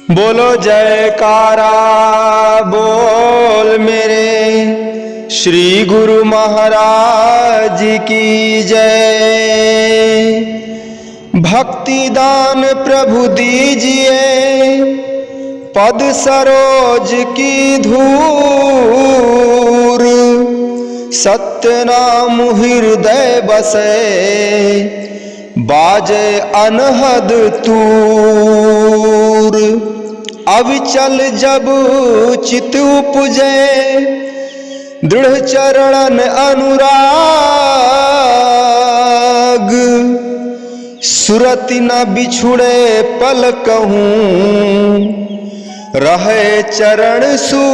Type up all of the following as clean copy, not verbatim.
बोलो जयकारा बोल मेरे श्री गुरु महाराज की जय। भक्ति दान प्रभु दीजिए, पद सरोज की धूर, सत्य नाम हृदय बसे, बाजे अनहद तूर। अविचल जब चित उपजे, दृढ़ चरणन अनुराग, सुरति न बिछुड़े पल कहूँ, रहे चरण सूलाग।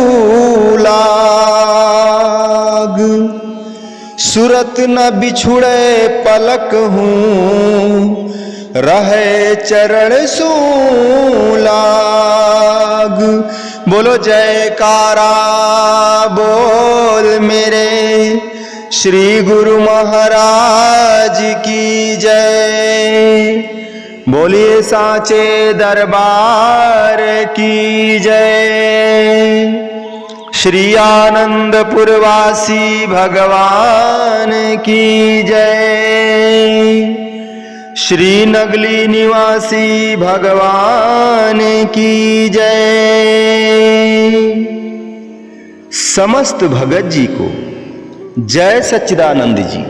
सुरत न बिछुड़े पलक हूँ, रहे चरण सूलाग। बोलो जयकारा बोल मेरे श्री गुरु महाराज की जय। बोलिए साचे दरबार की जय। श्री आनंदपुरवासी भगवान की जय। श्री नगली निवासी भगवान की जय। समस्त भगत जी को जय सच्चिदानंद जी।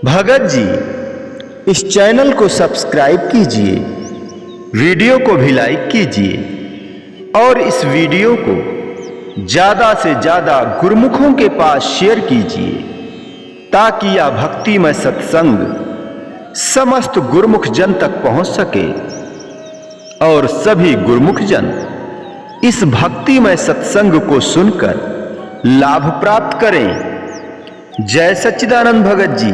भगत जी, इस चैनल को सब्सक्राइब कीजिए, वीडियो को भी लाइक कीजिए और इस वीडियो को ज्यादा से ज्यादा गुरुमुखों के पास शेयर कीजिए, ताकि यह भक्तिमय सत्संग समस्त गुरुमुख जन तक पहुंच सके और सभी गुरुमुख जन इस भक्तिमय सत्संग को सुनकर लाभ प्राप्त करें। जय सच्चिदानंद भगत जी।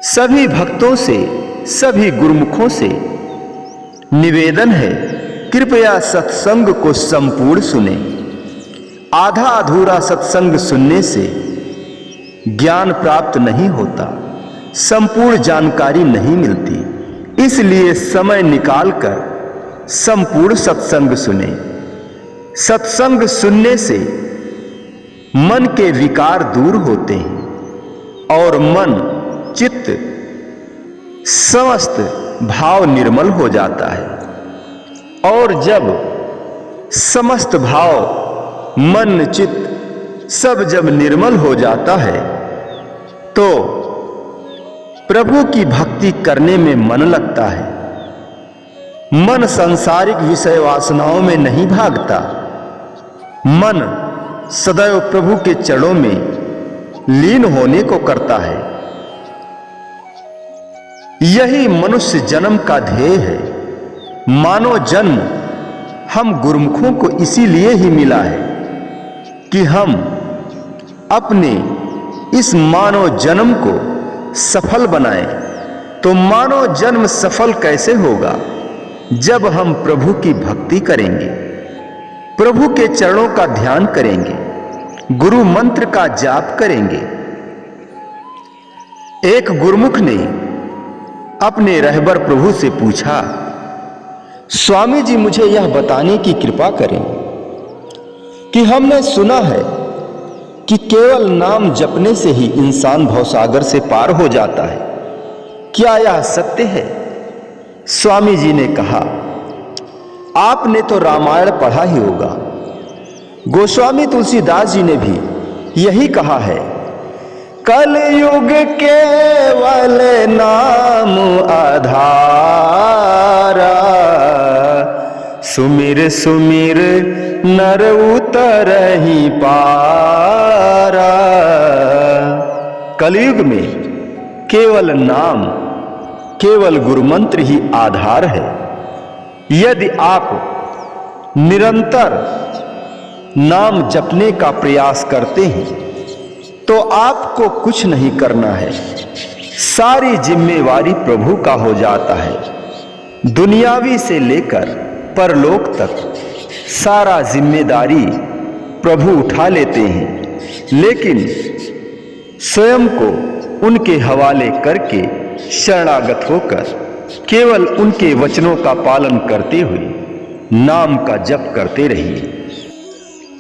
सभी भक्तों से, सभी गुरुमुखों से निवेदन है, कृपया सत्संग को संपूर्ण सुने। आधा अधूरा सत्संग सुनने से ज्ञान प्राप्त नहीं होता, संपूर्ण जानकारी नहीं मिलती। इसलिए समय निकालकर संपूर्ण सत्संग सुने। सत्संग सुनने से मन के विकार दूर होते हैं और मन, चित्त, समस्त भाव निर्मल हो जाता है। और जब समस्त भाव, मन, चित्त सब जब निर्मल हो जाता है, तो प्रभु की भक्ति करने में मन लगता है। मन सांसारिक विषय वासनाओं में नहीं भागता। मन सदैव प्रभु के चरणों में लीन होने को करता है। यही मनुष्य जन्म का ध्येय है। मानव जन्म हम गुरुमुखों को इसीलिए ही मिला है कि हम अपने इस मानव जन्म को सफल बनाएं। तो मानव जन्म सफल कैसे होगा? जब हम प्रभु की भक्ति करेंगे, प्रभु के चरणों का ध्यान करेंगे, गुरु मंत्र का जाप करेंगे। एक गुरुमुख ने अपने रहबर प्रभु से पूछा, स्वामी जी, मुझे यह बताने की कृपा करें कि हमने सुना है कि केवल नाम जपने से ही इंसान भवसागर से पार हो जाता है, क्या यह सत्य है? स्वामी जी ने कहा, आपने तो रामायण पढ़ा ही होगा। गोस्वामी तुलसीदास जी ने भी यही कहा है, कलयुग केवल नाम आधारा, सुमिर सुमिर नर उतरहि पारा। कलयुग में केवल नाम, केवल गुरुमंत्र ही आधार है। यदि आप निरंतर नाम जपने का प्रयास करते हैं तो आपको कुछ नहीं करना है, सारी जिम्मेवारी प्रभु का हो जाता है। दुनियावी से लेकर परलोक तक सारा जिम्मेदारी प्रभु उठा लेते हैं, लेकिन स्वयं को उनके हवाले करके शरणागत होकर केवल उनके वचनों का पालन करते हुए नाम का जप करते रहिए।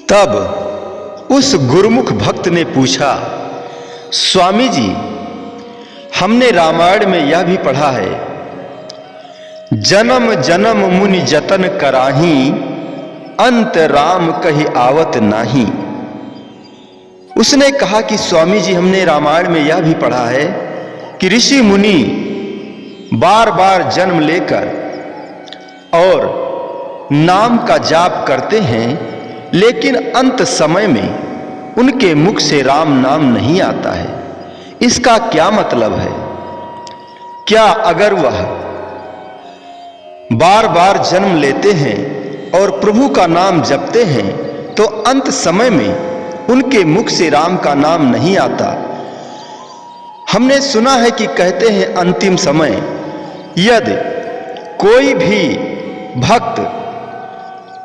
तब उस गुरुमुख भक्त ने पूछा, स्वामी जी, हमने रामायण में यह भी पढ़ा है, जन्म जन्म मुनि जतन कराही, अंत राम कही आवत नाही। उसने कहा कि स्वामी जी, हमने रामायण में यह भी पढ़ा है कि ऋषि मुनि बार बार जन्म लेकर और नाम का जाप करते हैं, लेकिन अंत समय में उनके मुख से राम नाम नहीं आता है। इसका क्या मतलब है? क्या अगर वह बार बार जन्म लेते हैं और प्रभु का नाम जपते हैं तो अंत समय में उनके मुख से राम का नाम नहीं आता? हमने सुना है कि कहते हैं अंतिम समय यदि कोई भी भक्त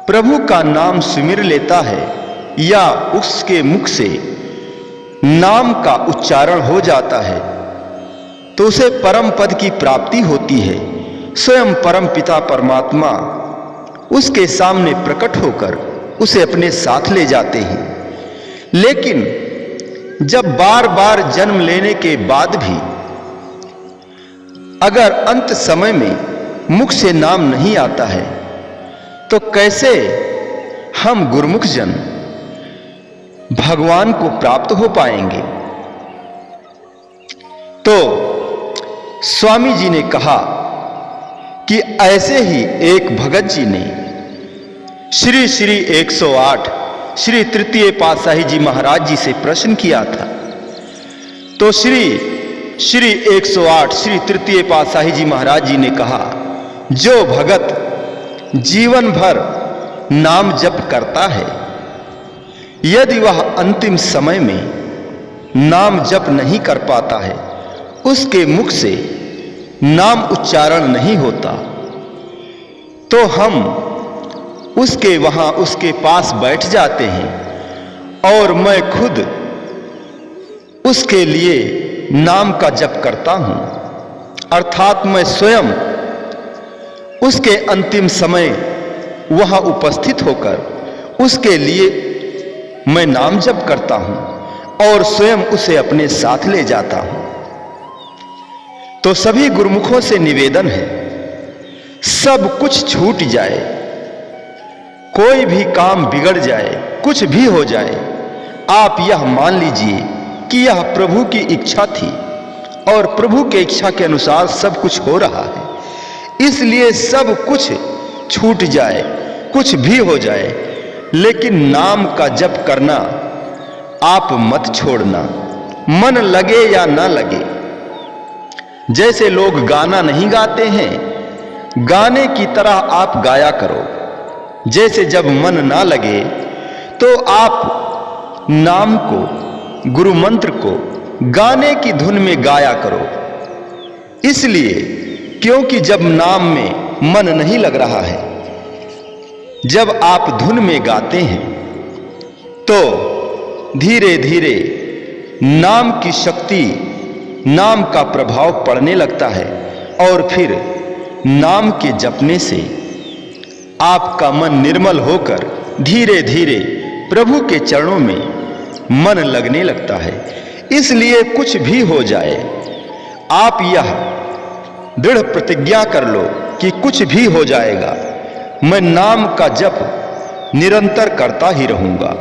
प्रभु का नाम सुमिर लेता है या उसके मुख से नाम का उच्चारण हो जाता है तो उसे परम पद की प्राप्ति होती है। स्वयं परम पिता परमात्मा उसके सामने प्रकट होकर उसे अपने साथ ले जाते हैं। लेकिन जब बार बार जन्म लेने के बाद भी अगर अंत समय में मुख से नाम नहीं आता है तो कैसे हम गुरुमुख जन भगवान को प्राप्त हो पाएंगे? तो स्वामी जी ने कहा कि ऐसे ही एक भगत जी ने श्री श्री 108 श्री तृतीय पातशाही जी महाराज जी से प्रश्न किया था। तो श्री 108 श्री तृतीय पातशाही जी महाराज जी ने कहा, जो भगत जीवन भर नाम जप करता है, यदि वह अंतिम समय में नाम जप नहीं कर पाता है, उसके मुख से नाम उच्चारण नहीं होता, तो हम उसके वहां उसके पास बैठ जाते हैं और मैं खुद उसके लिए नाम का जप करता हूं। अर्थात मैं स्वयं उसके अंतिम समय वहां उपस्थित होकर उसके लिए मैं नाम जप करता हूं और स्वयं उसे अपने साथ ले जाता हूं। तो सभी गुरुमुखों से निवेदन है, सब कुछ छूट जाए, कोई भी काम बिगड़ जाए, कुछ भी हो जाए, आप यह मान लीजिए कि यह प्रभु की इच्छा थी और प्रभु की इच्छा के अनुसार सब कुछ हो रहा है। इसलिए सब कुछ छूट जाए, कुछ भी हो जाए, लेकिन नाम का जप करना आप मत छोड़ना, मन लगे या ना लगे। जैसे लोग गाना नहीं गाते हैं, गाने की तरह आप गाया करो। जैसे जब मन ना लगे तो आप नाम को, गुरु मंत्र को गाने की धुन में गाया करो। इसलिए क्योंकि जब नाम में मन नहीं लग रहा है, जब आप धुन में गाते हैं तो धीरे धीरे नाम की शक्ति, नाम का प्रभाव पड़ने लगता है और फिर नाम के जपने से आपका मन निर्मल होकर धीरे धीरे प्रभु के चरणों में मन लगने लगता है। इसलिए कुछ भी हो जाए, आप यह दृढ़ प्रतिज्ञा कर लो कि कुछ भी हो जाएगा, मैं नाम का जप निरंतर करता ही रहूंगा।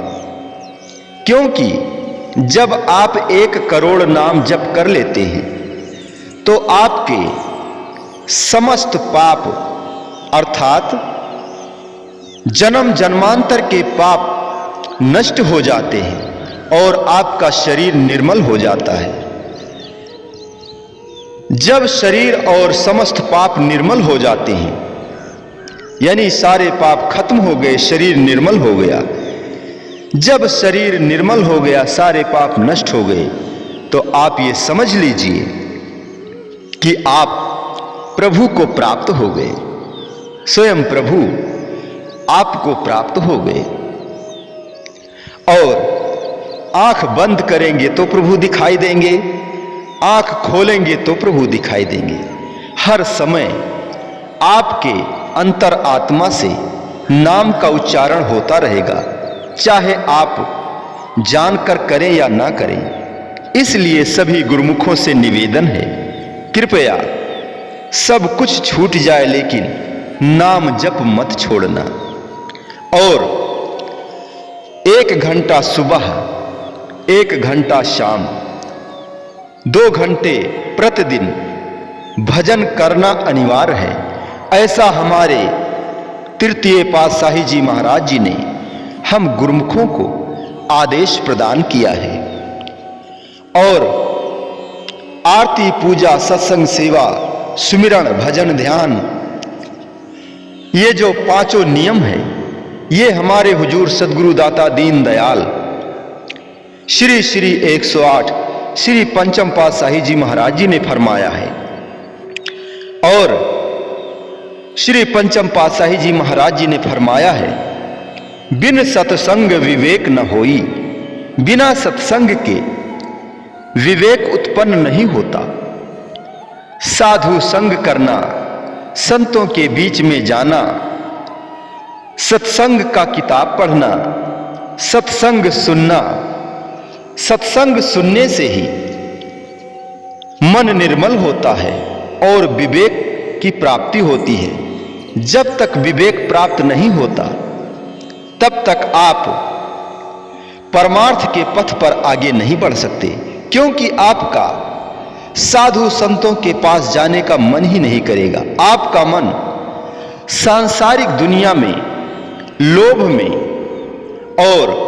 क्योंकि जब आप 1 करोड़ नाम जप कर लेते हैं तो आपके समस्त पाप अर्थात जन्म जन्मांतर के पाप नष्ट हो जाते हैं और आपका शरीर निर्मल हो जाता है। जब शरीर और समस्त पाप निर्मल हो जाते हैं, यानी सारे पाप खत्म हो गए, शरीर निर्मल हो गया। जब शरीर निर्मल हो गया, सारे पाप नष्ट हो गए, तो आप ये समझ लीजिए कि आप प्रभु को प्राप्त हो गए। स्वयं प्रभु आपको प्राप्त हो गए। और आंख बंद करेंगे तो प्रभु दिखाई देंगे, आंख खोलेंगे तो प्रभु दिखाई देंगे। हर समय आपके अंतर आत्मा से नाम का उच्चारण होता रहेगा, चाहे आप जानकर करें या ना करें। इसलिए सभी गुरुमुखों से निवेदन है, कृपया सब कुछ छूट जाए लेकिन नाम जप मत छोड़ना। और 1 घंटा सुबह, 1 घंटा शाम, 2 घंटे प्रतिदिन भजन करना अनिवार्य है। ऐसा हमारे तृतीय पातशाही जी महाराज जी ने हम गुरुमुखों को आदेश प्रदान किया है। और आरती, पूजा, सत्संग, सेवा, सुमिरन, भजन, ध्यान, ये जो 5 नियम है, ये हमारे हुजूर सदगुरु दाता दीन दयाल श्री श्री 108 श्री पंचम पातशाही जी महाराज जी ने फरमाया है। और श्री पंचम पातशाही जी महाराज जी ने फरमाया है, बिन सत्संग विवेक न होई, बिना सत्संग के विवेक उत्पन्न नहीं होता। साधु संग करना, संतों के बीच में जाना, सत्संग का किताब पढ़ना, सत्संग सुनना, सत्संग सुनने से ही मन निर्मल होता है और विवेक की प्राप्ति होती है। जब तक विवेक प्राप्त नहीं होता तब तक आप परमार्थ के पथ पर आगे नहीं बढ़ सकते, क्योंकि आपका साधु संतों के पास जाने का मन ही नहीं करेगा। आपका मन सांसारिक दुनिया में, लोभ में और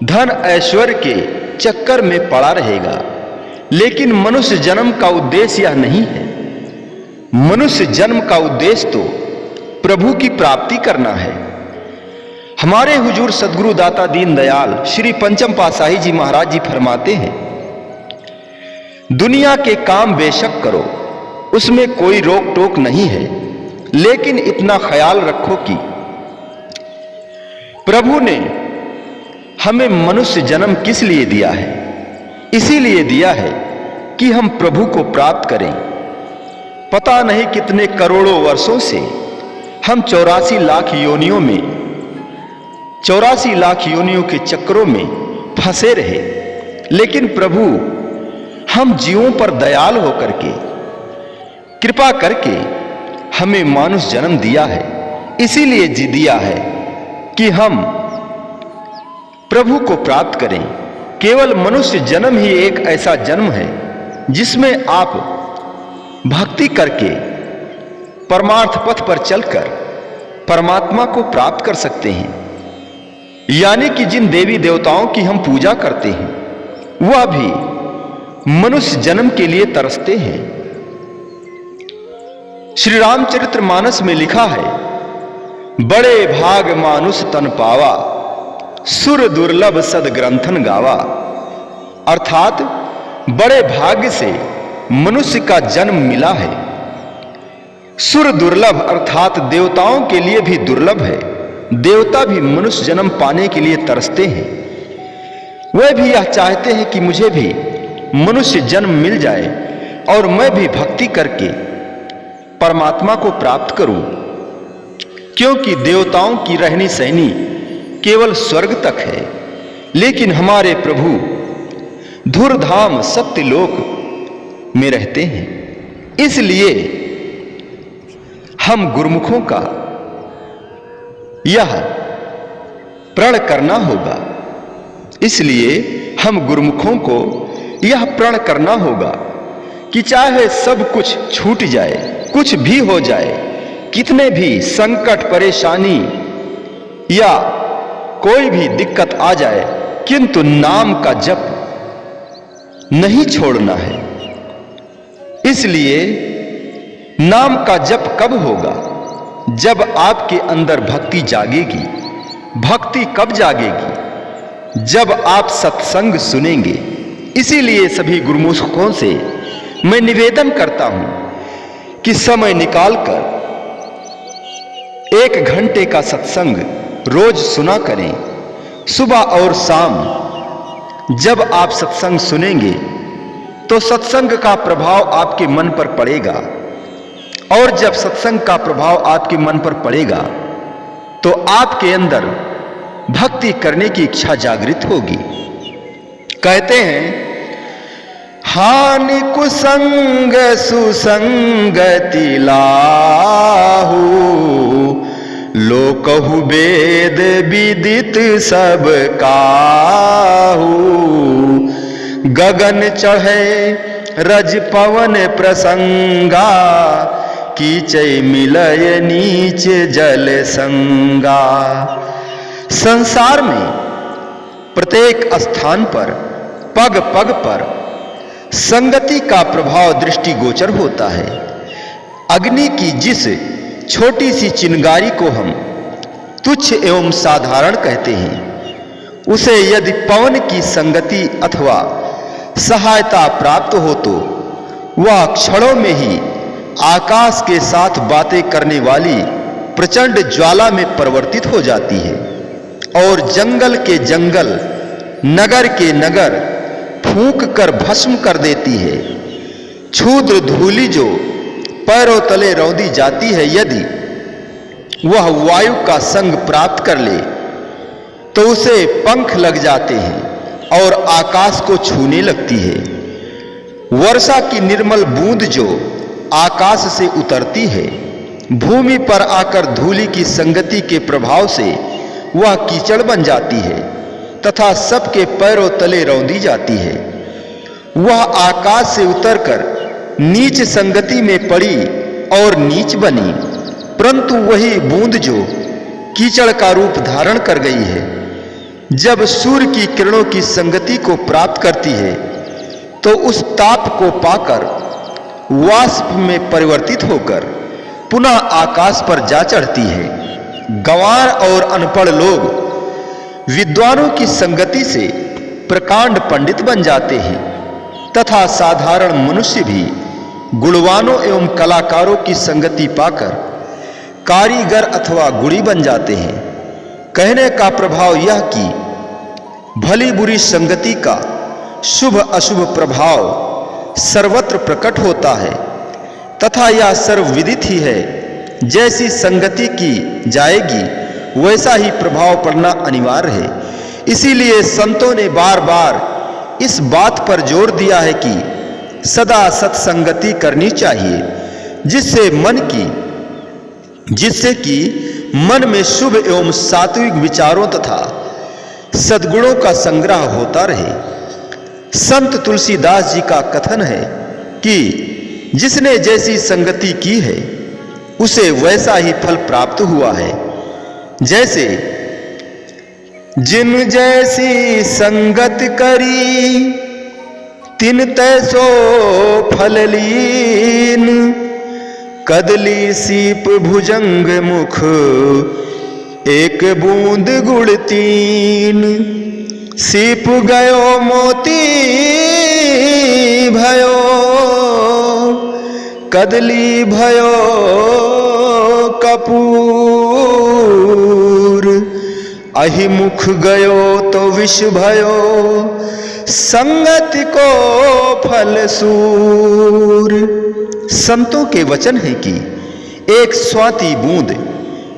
धन ऐश्वर्य के चक्कर में पड़ा रहेगा। लेकिन मनुष्य जन्म का उद्देश्य यह नहीं है। मनुष्य जन्म का उद्देश्य तो प्रभु की प्राप्ति करना है। हमारे हुजूर सदगुरु दाता दीन दयाल श्री पंचम पातशाही जी महाराज जी फरमाते हैं, दुनिया के काम बेशक करो, उसमें कोई रोक टोक नहीं है, लेकिन इतना ख्याल रखो कि प्रभु ने हमें मनुष्य जन्म किस लिए दिया है। इसीलिए दिया है कि हम प्रभु को प्राप्त करें। पता नहीं कितने करोड़ों वर्षों से हम 84 लाख योनियों में, 84 लाख योनियों के चक्रों में फंसे रहे, लेकिन प्रभु हम जीवों पर दयाल होकर के, कृपा करके हमें मानुष जन्म दिया है। इसीलिए जी दिया है कि हम प्रभु को प्राप्त करें। केवल मनुष्य जन्म ही एक ऐसा जन्म है जिसमें आप भक्ति करके परमार्थ पथ पर चलकर परमात्मा को प्राप्त कर सकते हैं। यानी कि जिन देवी देवताओं की हम पूजा करते हैं, वह भी मनुष्य जन्म के लिए तरसते हैं। श्री रामचरितमानस में लिखा है, बड़े भाग मानुष तन पावा, सुर दुर्लभ सद ग्रंथन गावा। अर्थात बड़े भाग्य से मनुष्य का जन्म मिला है। सुर दुर्लभ अर्थात देवताओं के लिए भी दुर्लभ है। देवता भी मनुष्य जन्म पाने के लिए तरसते हैं। वे भी यह चाहते हैं कि मुझे भी मनुष्य जन्म मिल जाए और मैं भी भक्ति करके परमात्मा को प्राप्त करूं, क्योंकि देवताओं की रहनी सहनी केवल स्वर्ग तक है, लेकिन हमारे प्रभु धुरधाम सत्यलोक में रहते हैं। इसलिए हम गुरुमुखों का यह प्रण करना होगा। इसलिए हम गुरुमुखों को यह प्रण करना होगा कि चाहे सब कुछ छूट जाए, कुछ भी हो जाए, कितने भी संकट परेशानी या कोई भी दिक्कत आ जाए, किंतु नाम का जप नहीं छोड़ना है। इसलिए नाम का जप कब होगा? जब आपके अंदर भक्ति जागेगी। भक्ति कब जागेगी? जब आप सत्संग सुनेंगे। इसीलिए सभी गुरुमुखों से मैं निवेदन करता हूं कि समय निकालकर 1 घंटे का सत्संग रोज सुना करें। सुबह और शाम जब आप सत्संग सुनेंगे तो सत्संग का प्रभाव आपके मन पर पड़ेगा और जब सत्संग का प्रभाव आपके मन पर पड़ेगा तो आपके अंदर भक्ति करने की इच्छा जागृत होगी। कहते हैं, हानि कुसंग सुसंगति लाहू, लोकहु वेद विदित सब काहू, गगन चढ़े रज पवन प्रसंगा, कीचै मिलय नीच जल संगा। संसार में प्रत्येक स्थान पर पग पग पर संगति का प्रभाव दृष्टिगोचर होता है। अग्नि की जिस छोटी सी चिंगारी को हम तुच्छ एवं साधारण कहते हैं, उसे यदि पवन की संगति अथवा सहायता प्राप्त हो तो वह क्षणों में ही आकाश के साथ बातें करने वाली प्रचंड ज्वाला में परिवर्तित हो जाती है और जंगल के जंगल, नगर के नगर फूंक कर भस्म कर देती है। क्षुद्र धूलि जो पैरों तले रौंदी जाती है, यदि वह वायु का संग प्राप्त कर ले तो उसे पंख लग जाते हैं और आकाश को छूने लगती है। वर्षा की निर्मल बूंद जो आकाश से उतरती है, भूमि पर आकर धूलि की संगति के प्रभाव से वह कीचड़ बन जाती है तथा सबके पैरों तले रौंदी जाती है। वह आकाश से उतरकर नीच संगति में पड़ी और नीच बनी, परंतु वही बूंद जो कीचड़ का रूप धारण कर गई है, जब सूर्य की किरणों की संगति को प्राप्त करती है तो उस ताप को पाकर वाष्प में परिवर्तित होकर पुनः आकाश पर जा चढ़ती है। गंवार और अनपढ़ लोग विद्वानों की संगति से प्रकांड पंडित बन जाते हैं तथा साधारण मनुष्य भी गुणवानों एवं कलाकारों की संगति पाकर कारीगर अथवा गुणी बन जाते हैं। कहने का प्रभाव यह कि भली बुरी संगति का शुभ अशुभ प्रभाव सर्वत्र प्रकट होता है तथा यह सर्वविदित ही है। जैसी संगति की जाएगी वैसा ही प्रभाव पड़ना अनिवार्य है। इसीलिए संतों ने बार बार इस बात पर जोर दिया है कि सदा सत्संगति करनी चाहिए, जिससे कि मन में शुभ एवं सात्विक विचारों तथा सद्गुणों का संग्रह होता रहे। संत तुलसीदास जी का कथन है कि जिसने जैसी संगति की है उसे वैसा ही फल प्राप्त हुआ है। जैसे जिन जैसी संगत करी तिन तैसो फल लीन, कदली सीप भुजंग मुख एक बूंद गुड़ तीन, सीप गयो मोती भयो, कदली भयो कपूर, अहिमुख गयो तो विष भयो, संगति को फल सूर। संतों के वचन है कि एक स्वाति बूंद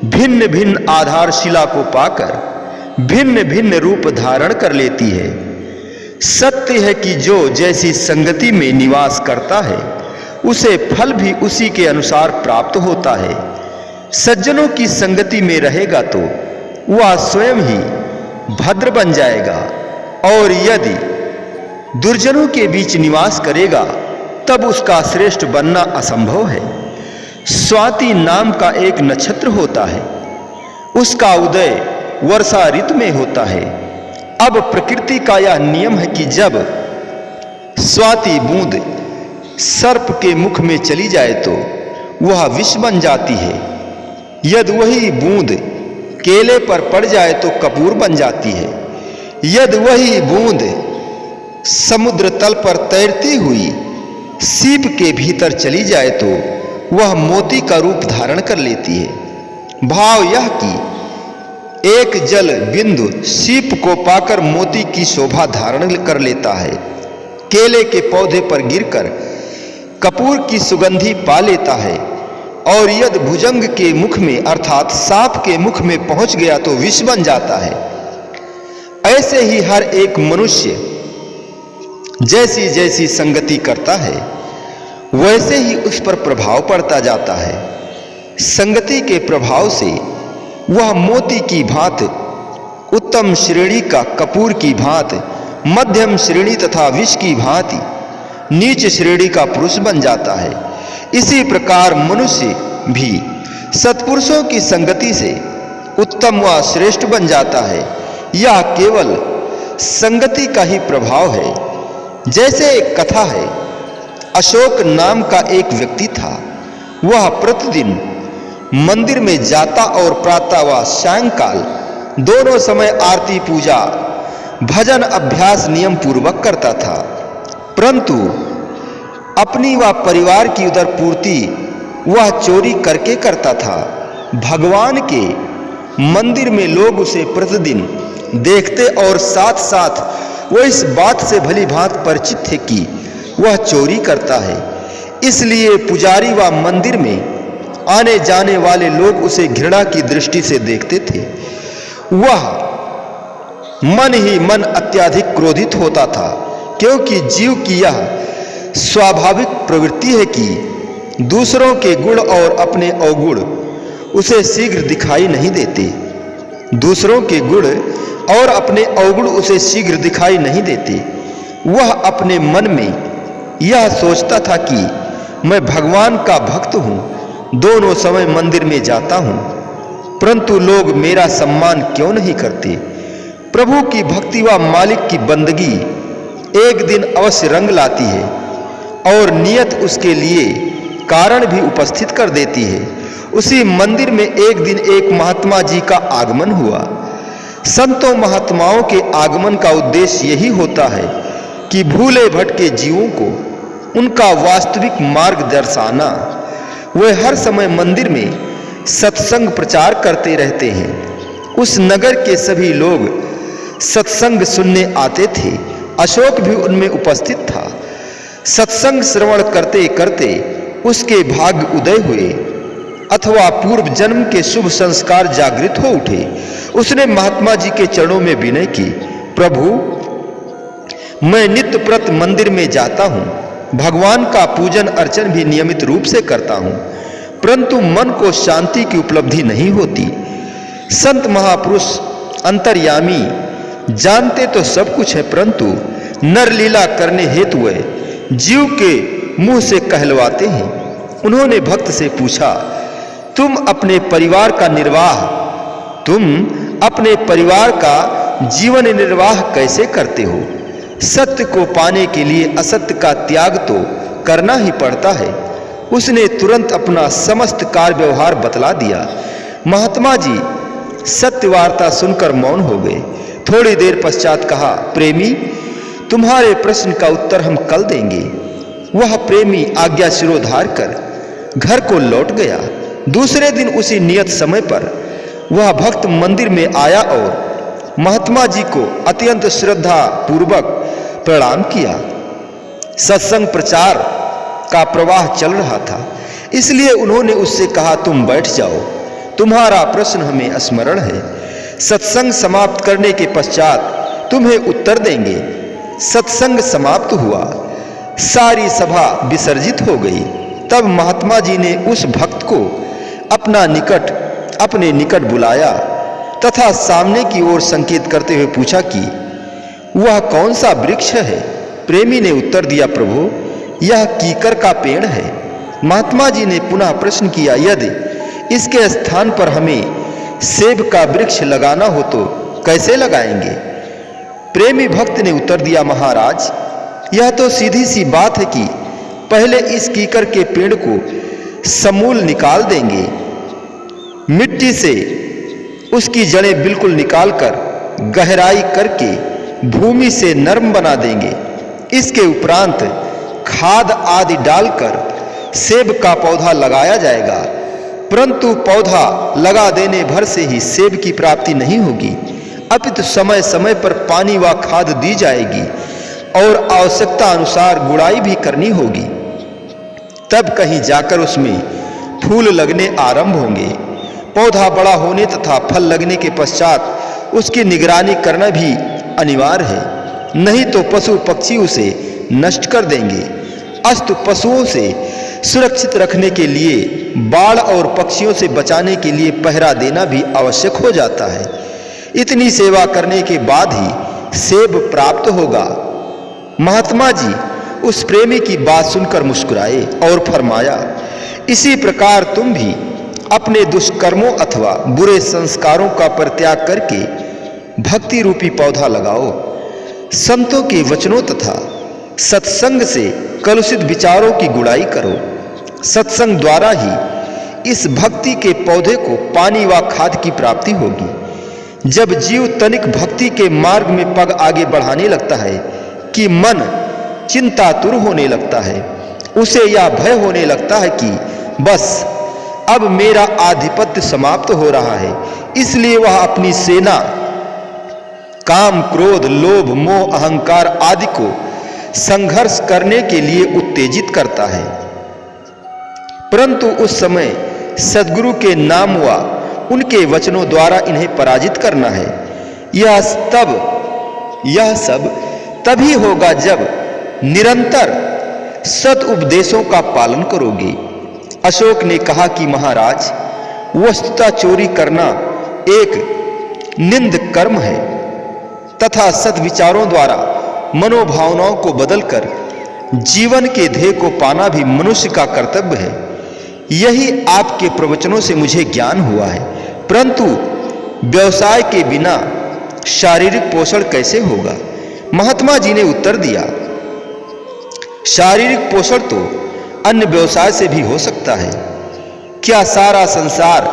भिन्न भिन्न आधारशिला को पाकर भिन्न भिन्न रूप धारण कर लेती है। सत्य है कि जो जैसी संगति में निवास करता है उसे फल भी उसी के अनुसार प्राप्त होता है। सज्जनों की संगति में रहेगा तो वह स्वयं ही भद्र बन जाएगा और यदि दुर्जनों के बीच निवास करेगा तब उसका श्रेष्ठ बनना असंभव है। स्वाति नाम का एक नक्षत्र होता है, उसका उदय वर्षा ऋतु में होता है। अब प्रकृति का यह नियम है कि जब स्वाति बूंद सर्प के मुख में चली जाए तो वह विष बन जाती है। यदि वही बूंद केले पर पड़ जाए तो कपूर बन जाती है। यदि वही बूंद समुद्र तल पर तैरती हुई सीप के भीतर चली जाए तो वह मोती का रूप धारण कर लेती है। भाव यह कि एक जल बिंदु सीप को पाकर मोती की शोभा धारण कर लेता है, केले के पौधे पर गिरकर कपूर की सुगंधी पा लेता है, और यदि भुजंग के मुख में अर्थात सांप के मुख में पहुंच गया तो विष बन जाता है। ऐसे ही हर एक मनुष्य जैसी जैसी संगति करता है वैसे ही उस पर प्रभाव पड़ता जाता है। संगति के प्रभाव से वह मोती की भांति, उत्तम श्रेणी का कपूर की भांति, मध्यम श्रेणी तथा विष की भांति नीच श्रेणी का पुरुष बन जाता है। इसी प्रकार मनुष्य भी सत्पुरुषों की संगति से उत्तम व श्रेष्ठ बन जाता है। यह केवल संगति का ही प्रभाव है। जैसे एक कथा है, अशोक नाम का एक व्यक्ति था। वह प्रतिदिन मंदिर में जाता और प्रातः व सायंकाल दोनों समय आरती, पूजा, भजन अभ्यास नियम पूर्वक करता था, परंतु अपनी व परिवार की उदर पूर्ति वह चोरी करके करता था। भगवान के मंदिर में लोग उसे प्रतिदिन देखते और साथ साथ वो इस बात से भली भांति परिचित थे कि वह चोरी करता है। इसलिए पुजारी व मंदिर में आने जाने वाले लोग उसे घृणा की दृष्टि से देखते थे। वह मन ही मन अत्यधिक क्रोधित होता था, क्योंकि जीव की यह स्वाभाविक प्रवृत्ति है कि दूसरों के गुण और अपने अवगुण उसे शीघ्र दिखाई नहीं देते। दूसरों के गुण और अपने अवगुण उसे शीघ्र दिखाई नहीं देते। वह अपने मन में यह सोचता था कि मैं भगवान का भक्त हूँ, दोनों समय मंदिर में जाता हूँ, परंतु लोग मेरा सम्मान क्यों नहीं करते। प्रभु की भक्ति व मालिक की बंदगी एक दिन अवश्य रंग लाती है और नियत उसके लिए कारण भी उपस्थित कर देती है। उसी मंदिर में एक दिन एक महात्मा जी का आगमन हुआ। संतों महात्माओं के आगमन का उद्देश्य यही होता है कि भूले भटके जीवों को उनका वास्तविक मार्ग दर्शाना। वे हर समय मंदिर में सत्संग प्रचार करते रहते हैं। उस नगर के सभी लोग सत्संग सुनने आते थे। अशोक भी उनमें उपस्थित था। सत्संग श्रवण करते करते उसके भाग्य उदय हुए अथवा पूर्व जन्म के शुभ संस्कार जागृत हो उठे। उसने महात्मा जी के चरणों में विनय की, प्रभु, मैं नित्य प्रत मंदिर में जाता हूँ, भगवान का पूजन अर्चन भी नियमित रूप से करता हूँ, परंतु मन को शांति की उपलब्धि नहीं होती। संत महापुरुष अंतर्यामी जानते तो सब कुछ है, परंतु नर लीला करने हेतु वे जीव के मुंह से कहलवाते हैं। उन्होंने भक्त से पूछा, तुम अपने परिवार का जीवन निर्वाह कैसे करते हो? सत्य को पाने के लिए असत्य का त्याग तो करना ही पड़ता है। उसने तुरंत अपना समस्त कार्य व्यवहार बतला दिया। महात्मा जी सत्य वार्ता सुनकर मौन हो गए। थोड़ी देर पश्चात कहा, प्रेमी, तुम्हारे प्रश्न का उत्तर हम कल देंगे। वह प्रेमी आज्ञा शिरोधार कर घर को लौट गया। दूसरे दिन उसी नियत समय पर वह भक्त मंदिर में आया और महात्मा जी को अत्यंत श्रद्धा पूर्वक प्रणाम किया। सत्संग प्रचार का प्रवाह चल रहा था, इसलिए उन्होंने उससे कहा, तुम बैठ जाओ, तुम्हारा प्रश्न हमें स्मरण है। सत्संग समाप्त करने के पश्चात तुम्हें उत्तर देंगे। सत्संग समाप्त हुआ, सारी सभा विसर्जित हो गई। तब महात्मा जी ने उस भक्त को अपने निकट बुलाया तथा सामने की ओर संकेत करते हुए पूछा कि वह कौन सा वृक्ष है? प्रेमी ने उत्तर दिया, प्रभु, यह कीकर का पेड़ है। महात्मा जी ने पुनः प्रश्न किया, यदि इसके स्थान पर हमें सेब का वृक्ष लगाना हो तो कैसे लगाएंगे? प्रेमी भक्त ने उत्तर दिया, महाराज, यह तो सीधी सी बात है कि पहले इस कीकर के पेड़ को समूल निकाल देंगे, मिट्टी से उसकी जड़ें बिल्कुल निकालकर गहराई करके भूमि से नरम बना देंगे। इसके उपरांत खाद आदि डालकर सेब का पौधा लगाया जाएगा, परंतु पौधा लगा देने भर से ही सेब की प्राप्ति नहीं होगी, अपितु समय समय पर पानी व खाद दी जाएगी और आवश्यकता अनुसार गुड़ाई भी करनी होगी। तब कहीं जाकर उसमें फूल लगने आरंभ होंगे। पौधा बड़ा होने तथा फल लगने के पश्चात उसकी निगरानी करना भी अनिवार्य है, नहीं तो पशु पक्षी उसे नष्ट कर देंगे। अस्तु पशुओं से सुरक्षित रखने के लिए बाढ़ और पक्षियों से बचाने के लिए पहरा देना भी आवश्यक हो जाता है। इतनी सेवा करने के बाद ही सेब प्राप्त होगा। महात्मा जी उस प्रेमी की बात सुनकर मुस्कुराए और फरमाया, इसी प्रकार तुम भी अपने दुष्कर्मों अथवा बुरे संस्कारों का परित्याग करके भक्ति रूपी पौधा लगाओ। संतों के वचनों तथा सत्संग से कलुषित विचारों की गुड़ाई करो। सत्संग द्वारा ही इस भक्ति के पौधे को पानी व खाद की प्राप्ति होगी। जब जीव तनिक भक्ति के मार्ग में पग आगे बढ़ाने लगता है कि मन चिंतातुर होने लगता है, उसे यह भय होने लगता है कि बस अब मेरा आधिपत्य समाप्त हो रहा है, इसलिए वह अपनी सेना काम, क्रोध, लोभ, मोह, अहंकार आदि को संघर्ष करने के लिए उत्तेजित करता है। परंतु उस समय सद्गुरु के नाम व उनके वचनों द्वारा इन्हें पराजित करना है। यह सब तभी होगा जब निरंतर सत उपदेशों का पालन करोगे। अशोक ने कहा कि महाराज, वस्तुतः चोरी करना एक निंद कर्म है तथा सद्विचारों द्वारा मनोभावनाओं को बदलकर जीवन के ध्येय को पाना भी मनुष्य का कर्तव्य है। यही आपके प्रवचनों से मुझे ज्ञान हुआ है। परंतु व्यवसाय के बिना शारीरिक पोषण कैसे होगा? महात्मा जी ने उत्तर दिया, शारीरिक पोषण तो अन्य व्यवसाय से भी हो सकता है। क्या सारा संसार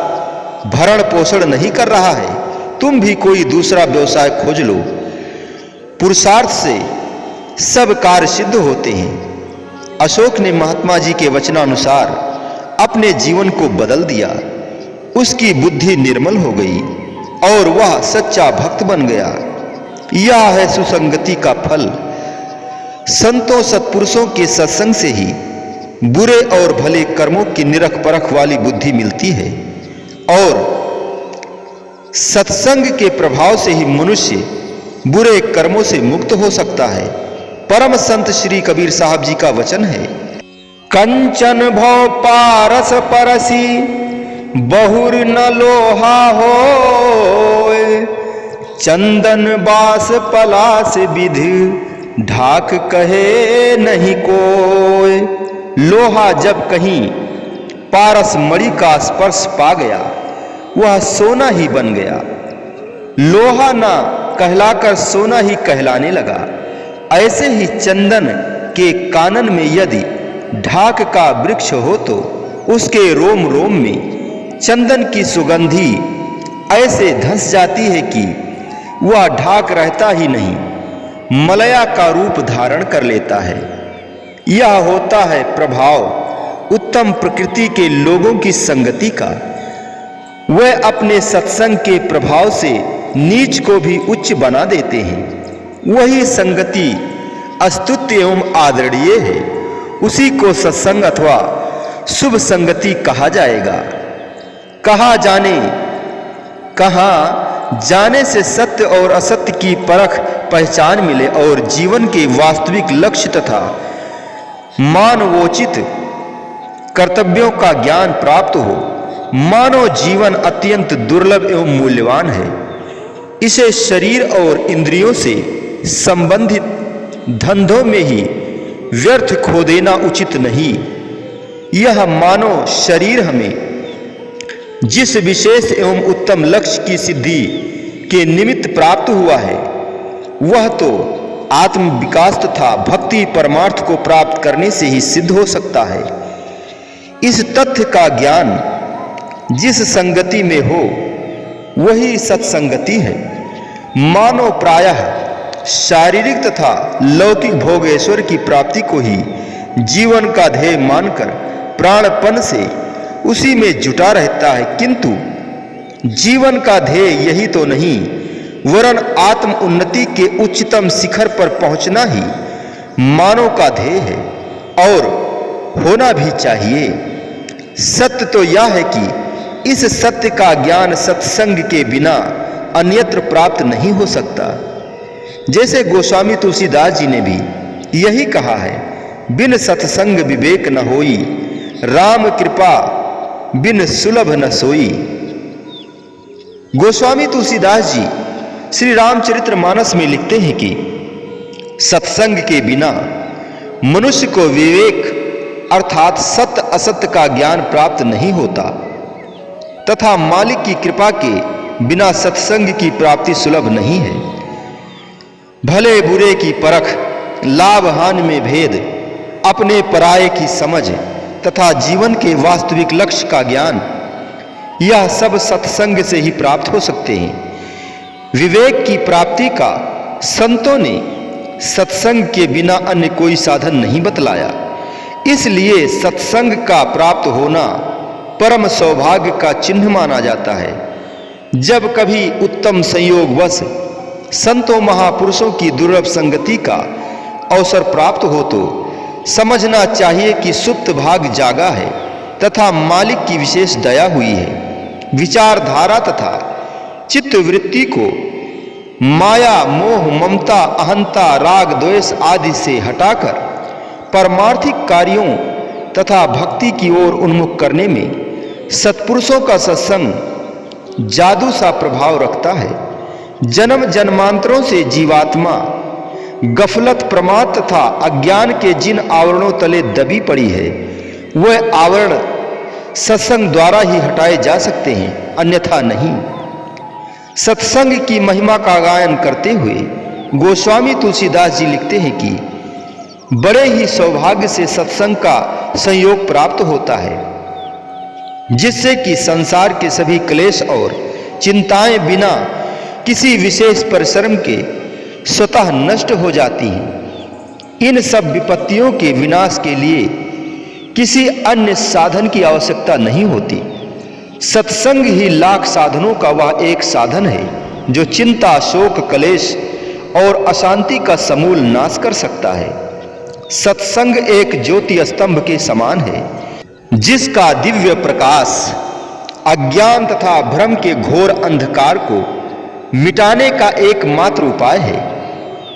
भरण पोषण नहीं कर रहा है? तुम भी कोई दूसरा व्यवसाय खोज लो। पुरुषार्थ से सब कार्य सिद्ध होते हैं। अशोक ने महात्मा जी के वचनानुसार अपने जीवन को बदल दिया। उसकी बुद्धि निर्मल हो गई और वह सच्चा भक्त बन गया। यह है सुसंगति का फल। संतों सत्पुरुषों के सत्संग से ही बुरे और भले कर्मों की निरख परख वाली बुद्धि मिलती है और सत्संग के प्रभाव से ही मनुष्य बुरे कर्मों से मुक्त हो सकता है। परम संत श्री कबीर साहब जी का वचन है, कंचन भव पारस परसी बहुर न लोहा होय, चंदन बास पलास विधि ढाक कहे नहीं कोय। लोहा जब कहीं पारस मणि का स्पर्श पा गया वह सोना ही बन गया। लोहा ना कहलाकर सोना ही कहलाने लगा। ऐसे ही चंदन के कानन में यदि ढाक का वृक्ष हो तो उसके रोम रोम में चंदन की सुगंधी ऐसे धंस जाती है कि वह ढाक रहता ही नहीं, मलया का रूप धारण कर लेता है। यह होता है प्रभाव उत्तम प्रकृति के लोगों की संगति का। वे अपने सत्संग के प्रभाव से नीच को भी उच्च बना देते हैं। वही संगति अस्तुत्य एवं आदरणीय है। उसी को सत्संग अथवा शुभ संगति कहा जाएगा। कहाँ जाने से सत्य और असत्य की परख पहचान मिले और जीवन के वास्तविक लक्ष्य तथा मानवोचित कर्तव्यों का ज्ञान प्राप्त हो। मानव जीवन अत्यंत दुर्लभ एवं मूल्यवान है। इसे शरीर और इंद्रियों से संबंधित धंधों में ही व्यर्थ खो देना उचित नहीं। यह मानव शरीर हमें जिस विशेष एवं उत्तम लक्ष्य की सिद्धि के निमित्त प्राप्त हुआ है वह तो आत्म विकास तथा भक्ति परमार्थ को प्राप्त करने से ही सिद्ध हो सकता है। इस तथ्य का ज्ञान जिस संगति में हो वही सत्संगति है। मानव प्रायः शारीरिक तथा लौकिक भोगेश्वर की प्राप्ति को ही जीवन का ध्येय मानकर प्राणपन से उसी में जुटा रहता है, किंतु जीवन का ध्येय यही तो नहीं, वरन आत्म उन्नति के उच्चतम शिखर पर पहुंचना ही मानव का ध्येय है और होना भी चाहिए। सत्य तो यह है कि इस सत्य का ज्ञान सत्संग के बिना अन्यत्र प्राप्त नहीं हो सकता। जैसे गोस्वामी तुलसीदास जी ने भी यही कहा है, बिन सत्संग विवेक न होई, राम कृपा बिन सुलभ न सोई। गोस्वामी तुलसीदास जी श्री रामचरितमानस में लिखते हैं कि सत्संग के बिना मनुष्य को विवेक अर्थात सत्य असत्य का ज्ञान प्राप्त नहीं होता तथा मालिक की कृपा के बिना सत्संग की प्राप्ति सुलभ नहीं है। भले बुरे की परख, लाभ हानि में भेद, अपने पराये की समझ तथा जीवन के वास्तविक लक्ष्य का ज्ञान, यह सब सत्संग से ही प्राप्त हो सकते हैं। विवेक की प्राप्ति का संतों ने सत्संग के बिना अन्य कोई साधन नहीं बतलाया। इसलिए सत्संग का प्राप्त होना परम सौभाग्य का चिन्ह माना जाता है। जब कभी उत्तम संयोगवश संतों महापुरुषों की दुर्लभ संगति का अवसर प्राप्त हो तो समझना चाहिए कि सुप्त भाग जागा है तथा मालिक की विशेष दया हुई है। विचारधारा तथा चित्तवृत्ति को माया, मोह, ममता, अहंता, राग, द्वेष आदि से हटाकर परमार्थिक कार्यों तथा भक्ति की ओर उन्मुख करने में सत्पुरुषों का सत्संग जादू सा प्रभाव रखता है। जन्म जन्मांतरों से जीवात्मा गफलत, प्रमाद तथा अज्ञान के जिन आवरणों तले दबी पड़ी है, वह आवरण सत्संग द्वारा ही हटाए जा सकते हैं, अन्यथा नहीं। सत्संग की महिमा का गायन करते हुए गोस्वामी तुलसीदास जी लिखते हैं कि बड़े ही सौभाग्य से सत्संग का संयोग प्राप्त होता है, जिससे कि संसार के सभी क्लेश और चिंताएं बिना किसी विशेष परिश्रम के स्वतः नष्ट हो जाती हैं। इन सब विपत्तियों के विनाश के लिए किसी अन्य साधन की आवश्यकता नहीं होती। सत्संग ही लाख साधनों का वह एक साधन है जो चिंता, शोक, क्लेश और अशांति का समूल नाश कर सकता है। सत्संग एक ज्योति स्तंभ के समान है, जिसका दिव्य प्रकाश अज्ञान तथा भ्रम के घोर अंधकार को मिटाने का एकमात्र उपाय है।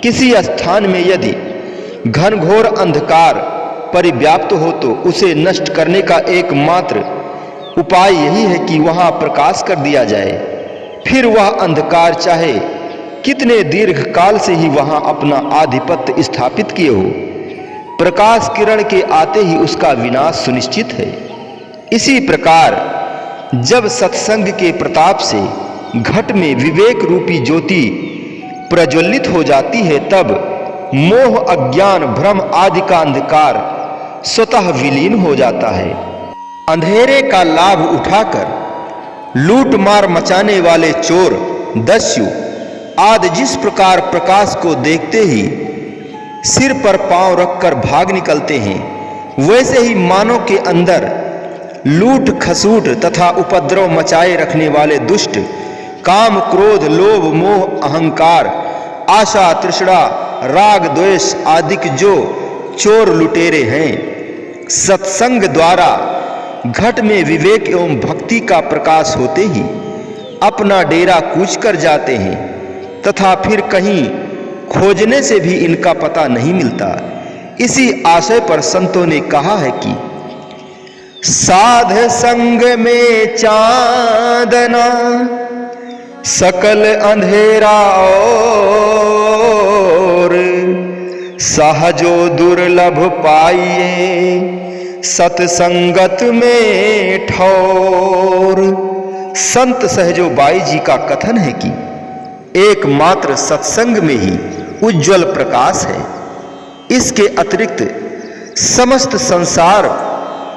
किसी स्थान में यदि घनघोर अंधकार परिव्याप्त हो तो उसे नष्ट करने का एकमात्र उपाय यही है कि वहां प्रकाश कर दिया जाए। फिर वह अंधकार चाहे कितने दीर्घ काल से ही वहां अपना आधिपत्य स्थापित किए हो, प्रकाश किरण के आते ही उसका विनाश सुनिश्चित है। इसी प्रकार जब सत्संग के प्रताप से घट में विवेक रूपी ज्योति प्रज्वलित हो जाती है, तब मोह, अज्ञान, भ्रम आदि का अंधकार स्वतः विलीन हो जाता है। अंधेरे का लाभ उठाकर लूट मार मचाने वाले चोर, दस्यु आदि जिस प्रकार प्रकाश को देखते ही सिर पर पांव रखकर भाग निकलते हैं, वैसे ही मानव के अंदर लूट खसूट तथा उपद्रव मचाए रखने वाले दुष्ट काम, क्रोध, लोभ, मोह, अहंकार, आशा, तृष्णा, राग, द्वेष आदि जो चोर लुटेरे हैं, सत्संग द्वारा घट में विवेक एवं भक्ति का प्रकाश होते ही अपना डेरा कूच कर जाते हैं तथा फिर कहीं खोजने से भी इनका पता नहीं मिलता। इसी आशय पर संतों ने कहा है कि साध संग में चांदना, सकल अंधेरा और सहजो दुर्लभ पाइए, सतसंगत में ठौर। संत सहजो बाई जी का कथन है कि एकमात्र सत्संग में ही उज्जवल प्रकाश है। इसके अतिरिक्त समस्त संसार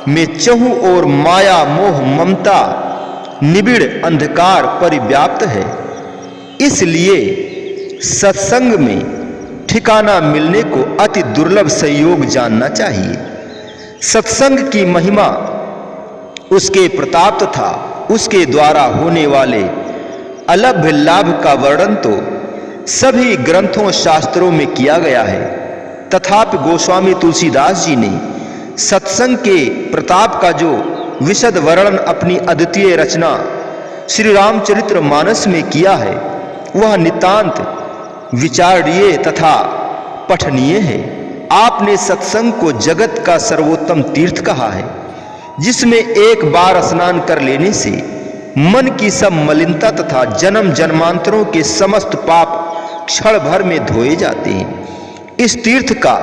में चहुं ओर माया, मोह, ममता, निबिड़ अंधकार परिव्याप्त है। इसलिए सत्संग में ठिकाना मिलने को अति दुर्लभ संयोग जानना चाहिए। सत्संग की महिमा, उसके प्रताप तथा उसके द्वारा होने वाले अलभ्य लाभ का वर्णन तो सभी ग्रंथों शास्त्रों में किया गया है। तथापि गोस्वामी तुलसीदास जी ने सत्संग के प्रताप का जो विशद वर्णन अपनी अद्वितीय रचना श्री रामचरित्र मानस में किया है, वह नितांत विचारणीय तथा पठनीय है। आपने सत्संग को जगत का सर्वोत्तम तीर्थ कहा है, जिसमें एक बार स्नान कर लेने से मन की सब मलिनता तथा जन्म जन्मांतरों के समस्त पाप क्षण भर में धोए जाते हैं। इस तीर्थ का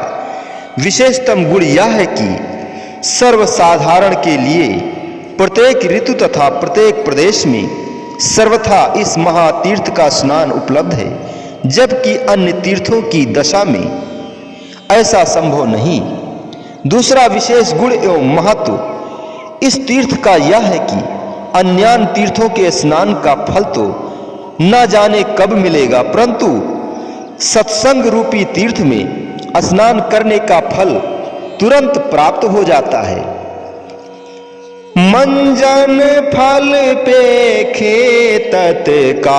विशेषतम गुण यह है कि सर्वसाधारण के लिए प्रत्येक ऋतु तथा प्रत्येक प्रदेश में सर्वथा इस महातीर्थ का स्नान उपलब्ध है, जबकि अन्य तीर्थों की दशा में ऐसा संभव नहीं। दूसरा विशेष गुण एवं महत्व इस तीर्थ का यह है कि अन्य तीर्थों के स्नान का फल तो न जाने कब मिलेगा, परंतु सत्संग रूपी तीर्थ में स्नान करने का फल तुरंत प्राप्त हो जाता है। मंजन फल पेखे तत्काला,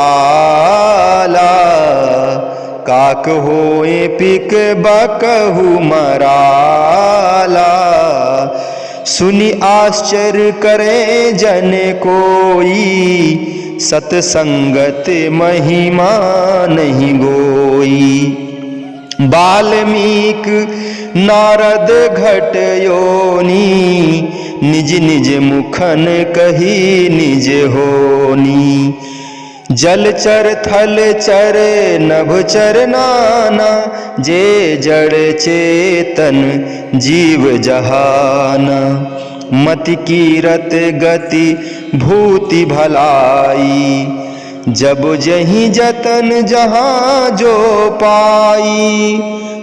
काक होए पिक बकहु मराला। सुनि आश्चर्य करे जन कोई, सतसंगत महिमा नहीं गोई। बाल्मीक नारद घट योनी, निज निज मुखन कही निज होनी। जलचर थलचर नभचर नाना, जे जड़ चेतन जीव जहाना। मति कीरत गति भूति भलाई, जब जहीं जतन जहाँ जो पाई।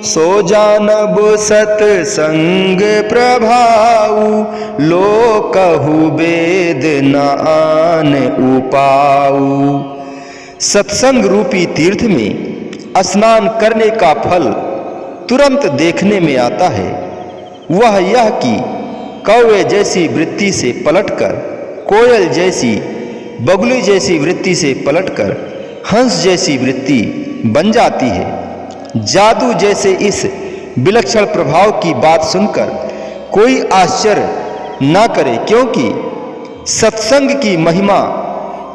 सो जानब सतसंग प्रभाऊ, लो कहु वेद न आन उपाऊ। सत्संग रूपी तीर्थ में स्नान करने का फल तुरंत देखने में आता है। वह यह कि कौवे जैसी वृत्ति से पलटकर कोयल जैसी, बगुली जैसी वृत्ति से पलटकर हंस जैसी वृत्ति बन जाती है। जादू जैसे इस विलक्षण प्रभाव की बात सुनकर कोई आश्चर्य न करे, क्योंकि सत्संग की महिमा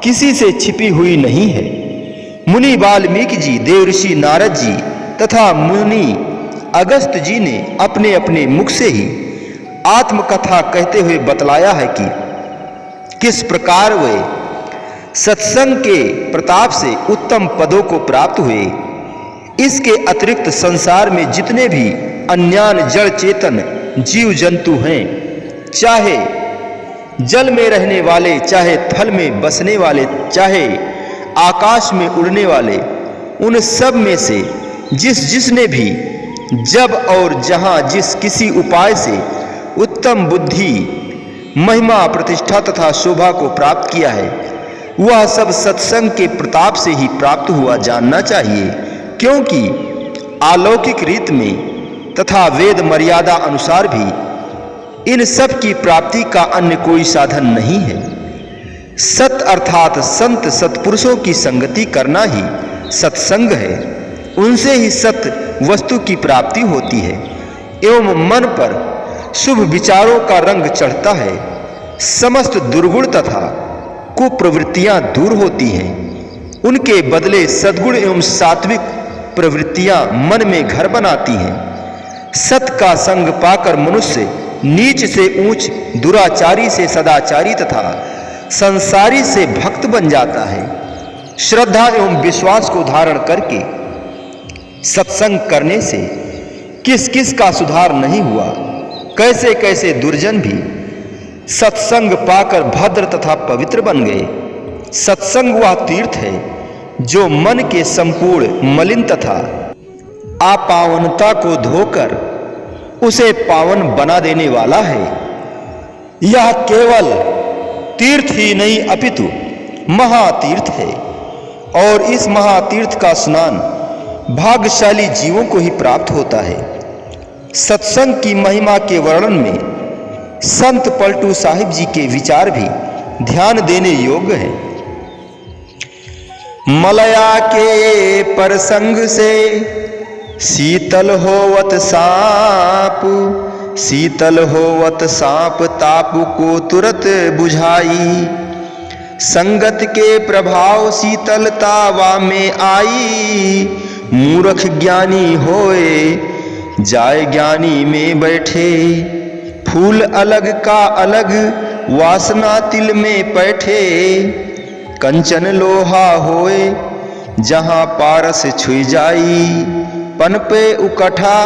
किसी से छिपी हुई नहीं है। मुनि वाल्मीकि जी, देवऋषि नारद जी तथा मुनि अगस्त जी ने अपने अपने मुख से ही आत्मकथा कहते हुए बतलाया है कि किस प्रकार वे सत्संग के प्रताप से उत्तम पदों को प्राप्त हुए। इसके अतिरिक्त संसार में जितने भी अन्यान जड़ चेतन जीव जंतु हैं, चाहे जल में रहने वाले, चाहे थल में बसने वाले, चाहे आकाश में उड़ने वाले, उन सब में से जिसने भी जब और जहां जिस किसी उपाय से उत्तम बुद्धि, महिमा, प्रतिष्ठा तथा शोभा को प्राप्त किया है, वह सब सत्संग के प्रताप से ही प्राप्त हुआ जानना चाहिए, क्योंकि अलौकिक रीत में तथा वेद मर्यादा अनुसार भी इन सब की प्राप्ति का अन्य कोई साधन नहीं है। सत अर्थात संत सत्पुरुषों की संगति करना ही सत्संग है। उनसे ही सत वस्तु की प्राप्ति होती है एवं मन पर शुभ विचारों का रंग चढ़ता है। समस्त दुर्गुण तथा कुप्रवृत्तियां दूर होती हैं। उनके बदले सद्गुण एवं सात्विक प्रवृत्तियां मन में घर बनाती हैं। सत का संग पाकर मनुष्य नीच से ऊंच, दुराचारी से सदाचारी तथा संसारी से भक्त बन जाता है। श्रद्धा एवं विश्वास को धारण करके सत्संग करने से किस किस का सुधार नहीं हुआ, कैसे कैसे दुर्जन भी सत्संग पाकर भद्र तथा पवित्र बन गए। सत्संग वह तीर्थ है जो मन के संपूर्ण मलिन तथा अपावनता को धोकर उसे पावन बना देने वाला है। यह केवल तीर्थ ही नहीं अपितु महातीर्थ है और इस महातीर्थ का स्नान भाग्यशाली जीवों को ही प्राप्त होता है। सत्संग की महिमा के वर्णन में संत पलटू साहिब जी के विचार भी ध्यान देने योग्य है। मलया के प्रसंग से शीतल होवत साप, शीतल होवत सांप ताप को तुरत बुझाई। संगत के प्रभाव शीतलता में आई। मूर्ख ज्ञानी होए जाय ज्ञानी में बैठे। फूल अलग का अलग वासना तिल में बैठे। कंचन लोहा होए जहाँ पारस छुई जाई। पनपे उकठा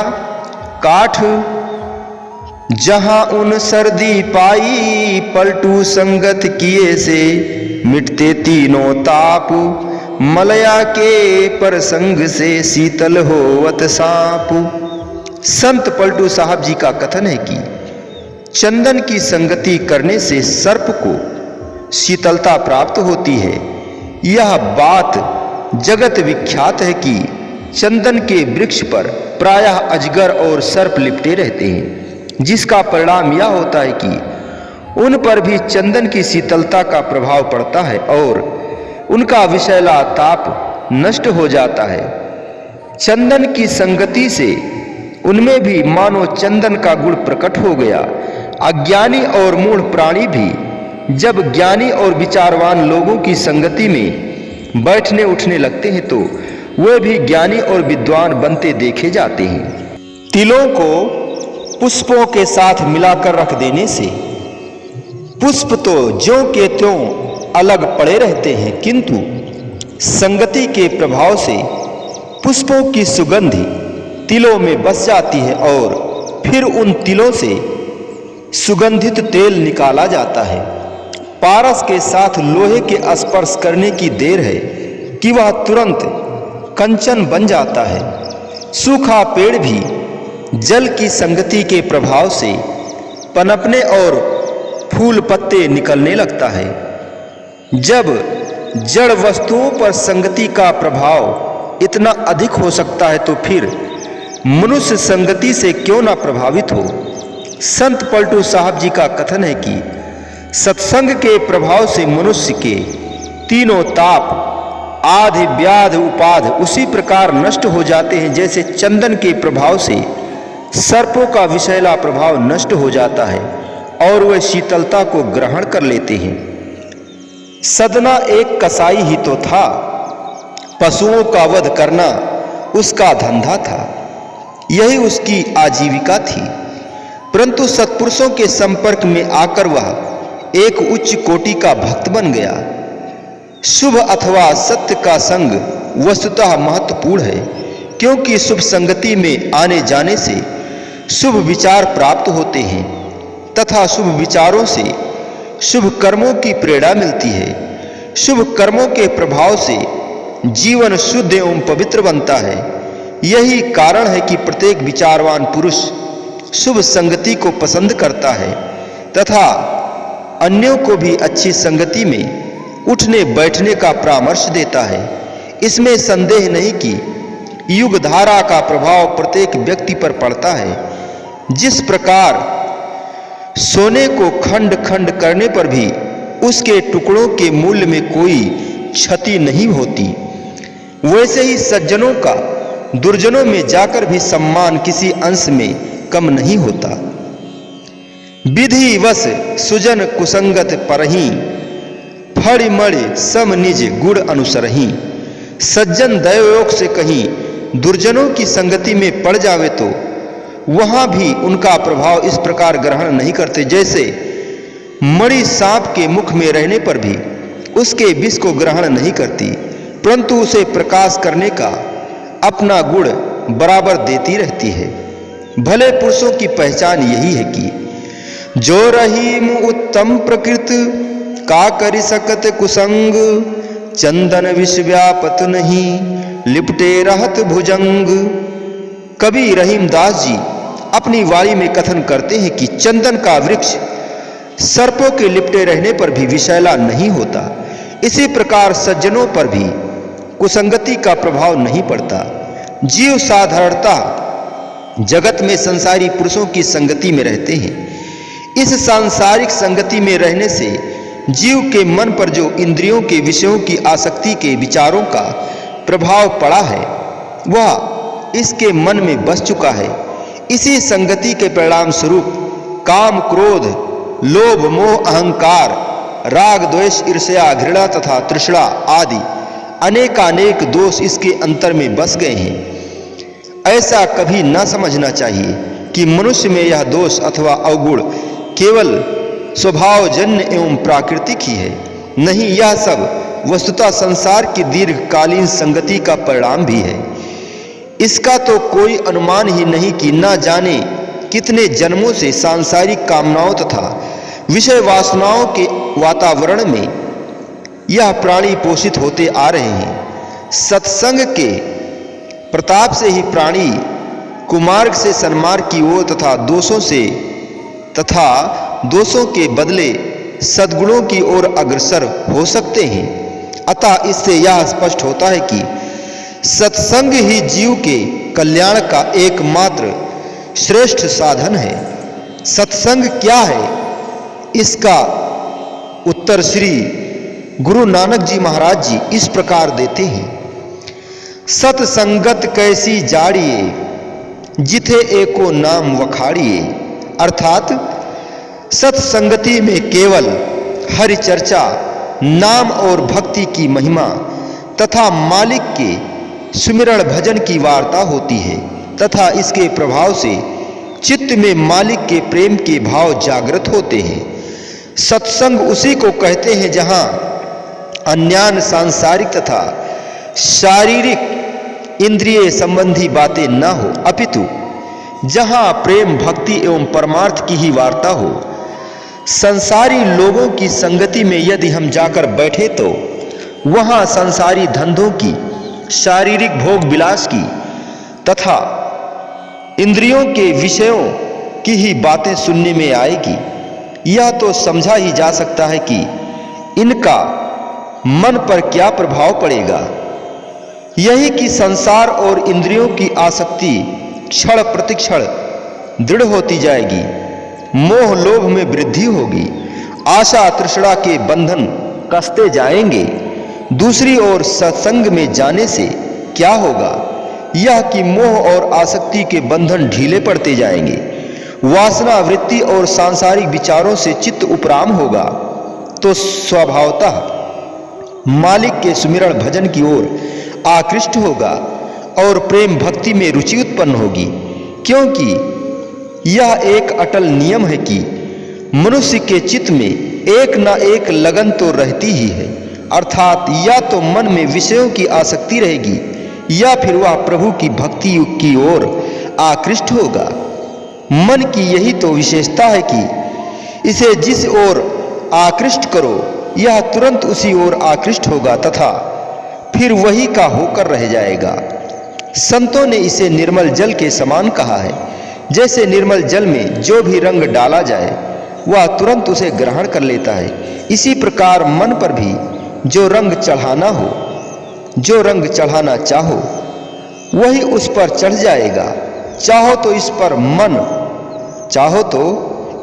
काठ जहाँ उन सर्दी पाई। पलटू संगत किए से मिटते तीनों ताप। मलया के परसंग से शीतल होवत सांप। संत पलटू साहब जी का कथन है कि चंदन की संगति करने से सर्प को शीतलता प्राप्त होती है। यह बात जगत विख्यात है कि चंदन के वृक्ष पर प्रायः अजगर और सर्प लिपटे रहते हैं, जिसका परिणाम यह होता है कि उन पर भी चंदन की शीतलता का प्रभाव पड़ता है और उनका विषैला ताप नष्ट हो जाता है। चंदन की संगति से उनमें भी मानो चंदन का गुण प्रकट हो गया। अज्ञानी और मूढ़ प्राणी भी जब ज्ञानी और विचारवान लोगों की संगति में बैठने उठने लगते हैं तो वे भी ज्ञानी और विद्वान बनते देखे जाते हैं। तिलों को पुष्पों के साथ मिलाकर रख देने से पुष्प तो ज्यों के त्यों अलग पड़े रहते हैं, किंतु संगति के प्रभाव से पुष्पों की सुगंध तिलों में बस जाती है और फिर उन तिलों से सुगंधित तेल निकाला जाता है। पारस के साथ लोहे के स्पर्श करने की देर है कि वह तुरंत कंचन बन जाता है। सूखा पेड़ भी जल की संगति के प्रभाव से पनपने और फूल पत्ते निकलने लगता है। जब जड़ वस्तुओं पर संगति का प्रभाव इतना अधिक हो सकता है तो फिर मनुष्य संगति से क्यों ना प्रभावित हो। संत पलटू साहब जी का कथन है कि सत्संग के प्रभाव से मनुष्य के तीनों ताप आदि व्याध उपाध उसी प्रकार नष्ट हो जाते हैं जैसे चंदन के प्रभाव से सर्पों का विषैला प्रभाव नष्ट हो जाता है और वे शीतलता को ग्रहण कर लेते हैं। सदना एक कसाई ही तो था, पशुओं का वध करना उसका धंधा था, यही उसकी आजीविका थी। परंतु सत्पुरुषों के संपर्क में आकर वह एक उच्च कोटि का भक्त बन गया। शुभ अथवा सत्य का संग वस्तुतः महत्वपूर्ण है, क्योंकि शुभ संगति में आने जाने से शुभ विचार प्राप्त होते हैं तथा शुभ विचारों से शुभ कर्मों की प्रेरणा मिलती है। शुभ कर्मों के प्रभाव से जीवन शुद्ध एवं पवित्र बनता है। यही कारण है कि प्रत्येक विचारवान पुरुष शुभ संगति को पसंद करता है तथा अन्यों को भी अच्छी संगति में उठने बैठने का परामर्श देता है। इसमें संदेह नहीं कि युग धारा का प्रभाव प्रत्येक व्यक्ति पर पड़ता है। जिस प्रकार सोने को खंड खंड करने पर भी उसके टुकड़ों के मूल्य में कोई क्षति नहीं होती, वैसे ही सज्जनों का दुर्जनों में जाकर भी सम्मान किसी अंश में कम नहीं होता। विधि वश सुजन कुसंगत परही, फड़ मड़ सम निज गुण अनुसरही। सज्जन दैवयोग से कहीं दुर्जनों की संगति में पड़ जावे तो वहां भी उनका प्रभाव इस प्रकार ग्रहण नहीं करते जैसे मणि सांप के मुख में रहने पर भी उसके विष को ग्रहण नहीं करती, परंतु उसे प्रकाश करने का अपना गुण बराबर देती रहती है। भले पुरुषों की पहचान यही है कि जो रहीम उत्तम प्रकृति का करि सकत कुसंग, चंदन विष व्यापत नहीं लिपटे रहत भुजंग। कवि रहीमदास जी अपनी वाणी में कथन करते हैं कि चंदन का वृक्ष सर्पों के लिपटे रहने पर भी विषैला नहीं होता, इसी प्रकार सज्जनों पर भी कुसंगति का प्रभाव नहीं पड़ता। जीव साधारणता जगत में संसारी पुरुषों की संगति में रहते हैं। इस सांसारिक संगति में रहने से जीव के मन पर जो इंद्रियों के विषयों की आसक्ति के विचारों का प्रभाव पड़ा है वह इसके मन में बस चुका है। इसी संगति के परिणाम स्वरूप काम, क्रोध, लोभ, मोह, अहंकार, राग, द्वेष, ईर्ष्या, घृणा तथा तृष्णा आदि अनेकानेक दोष इसके अंतर में बस गए हैं। ऐसा कभी न समझना चाहिए कि मनुष्य में यह दोष अथवा अवगुण केवल स्वभावजन्य एवं प्राकृतिक ही है। नहीं, यह सब वस्तुतः संसार की दीर्घकालीन संगति का परिणाम भी है। इसका तो कोई अनुमान ही नहीं कि न जाने कितने जन्मों से सांसारिक कामनाओं तथा विषय वासनाओं के वातावरण में यह प्राणी पोषित होते आ रहे हैं। सत्संग के प्रताप से ही प्राणी कुमार्ग से सन्मार्ग की ओर तथा दोषों के बदले सद्गुणों की ओर अग्रसर हो सकते हैं। अतः इससे यह स्पष्ट होता है कि सत्संग ही जीव के कल्याण का एकमात्र श्रेष्ठ साधन है। सत्संग क्या है, इसका उत्तर श्री गुरु नानक जी महाराज जी इस प्रकार देते हैं। सत्संगत कैसी जाड़िए, जिथे एको नाम वखाड़िए। अर्थात सत्संगति में केवल हरि चर्चा, नाम और भक्ति की महिमा तथा मालिक के सुमिरण भजन की वार्ता होती है तथा इसके प्रभाव से चित्त में मालिक के प्रेम के भाव जागृत होते हैं। सत्संग उसी को कहते हैं जहां अन्यान सांसारिक तथा शारीरिक इंद्रिय संबंधी बातें न हो, अपितु जहां प्रेम, भक्ति एवं परमार्थ की ही वार्ता हो। संसारी लोगों की संगति में यदि हम जाकर बैठे तो वहां संसारी धंधों की, शारीरिक भोग विलास की तथा इंद्रियों के विषयों की ही बातें सुनने में आएगी। यह तो समझा ही जा सकता है कि इनका मन पर क्या प्रभाव पड़ेगा। यही कि संसार और इंद्रियों की आसक्ति क्षण प्रतिक्षण दृढ़ होती जाएगी, मोह लोभ में वृद्धि होगी, आशा तृष्णा के बंधन कसते जाएंगे। दूसरी ओर सत्संग में जाने से क्या होगा, यह कि मोह और आसक्ति के बंधन ढीले पड़ते जाएंगे, वासना वृत्ति और सांसारिक विचारों से चित्त उपराम होगा, तो स्वभावतः मालिक के सुमिरण भजन की ओर आकृष्ट होगा और प्रेम भक्ति में रुचि उत्पन्न होगी। क्योंकि यह एक अटल नियम है कि मनुष्य के चित्त में एक न एक लगन तो रहती ही है। अर्थात या तो मन में विषयों की आसक्ति रहेगी या फिर वह प्रभु की भक्ति की ओर आकृष्ट होगा। मन की यही तो विशेषता है कि इसे जिस ओर आकृष्ट करो यह तुरंत उसी ओर आकृष्ट होगा तथा फिर वही का होकर रह जाएगा। संतों ने इसे निर्मल जल के समान कहा है। जैसे निर्मल जल में जो भी रंग डाला जाए वह तुरंत उसे ग्रहण कर लेता है, इसी प्रकार मन पर भी जो रंग चढ़ाना हो, जो रंग चढ़ाना चाहो वही उस पर चढ़ जाएगा। चाहो तो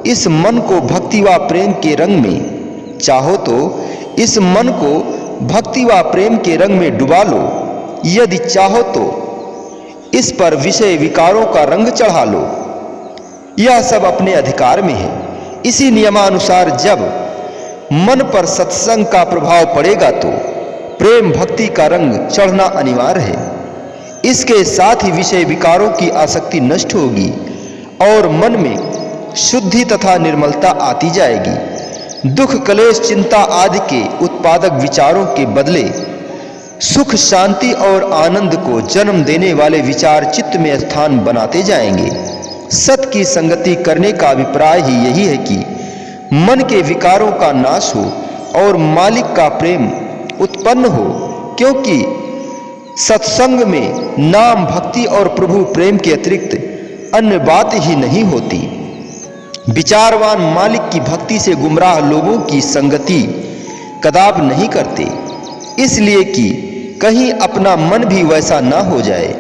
इस मन को भक्ति व प्रेम के रंग में, चाहो तो इस मन को भक्ति व प्रेम के रंग में डुबा लो, यदि चाहो तो इस पर विषय विकारों का रंग चढ़ा लो। यह सब अपने अधिकार में है। इसी नियमानुसार जब मन पर सत्संग का प्रभाव पड़ेगा तो प्रेम भक्ति का रंग चढ़ना अनिवार्य है। इसके साथ ही विषय विकारों की आसक्ति नष्ट होगी और मन में शुद्धि तथा निर्मलता आती जाएगी। दुख, क्लेश, चिंता आदि के उत्पादक विचारों के बदले सुख, शांति और आनंद को जन्म देने वाले विचार चित्त में स्थान बनाते जाएंगे। सत की संगति करने का अभिप्राय ही यही है कि मन के विकारों का नाश हो और मालिक का प्रेम उत्पन्न हो, क्योंकि सत्संग में नाम, भक्ति और प्रभु प्रेम के अतिरिक्त अन्य बात ही नहीं होती। विचारवान मालिक की भक्ति से गुमराह लोगों की संगति कदाप नहीं करते, इसलिए कि कहीं अपना मन भी वैसा ना हो जाए।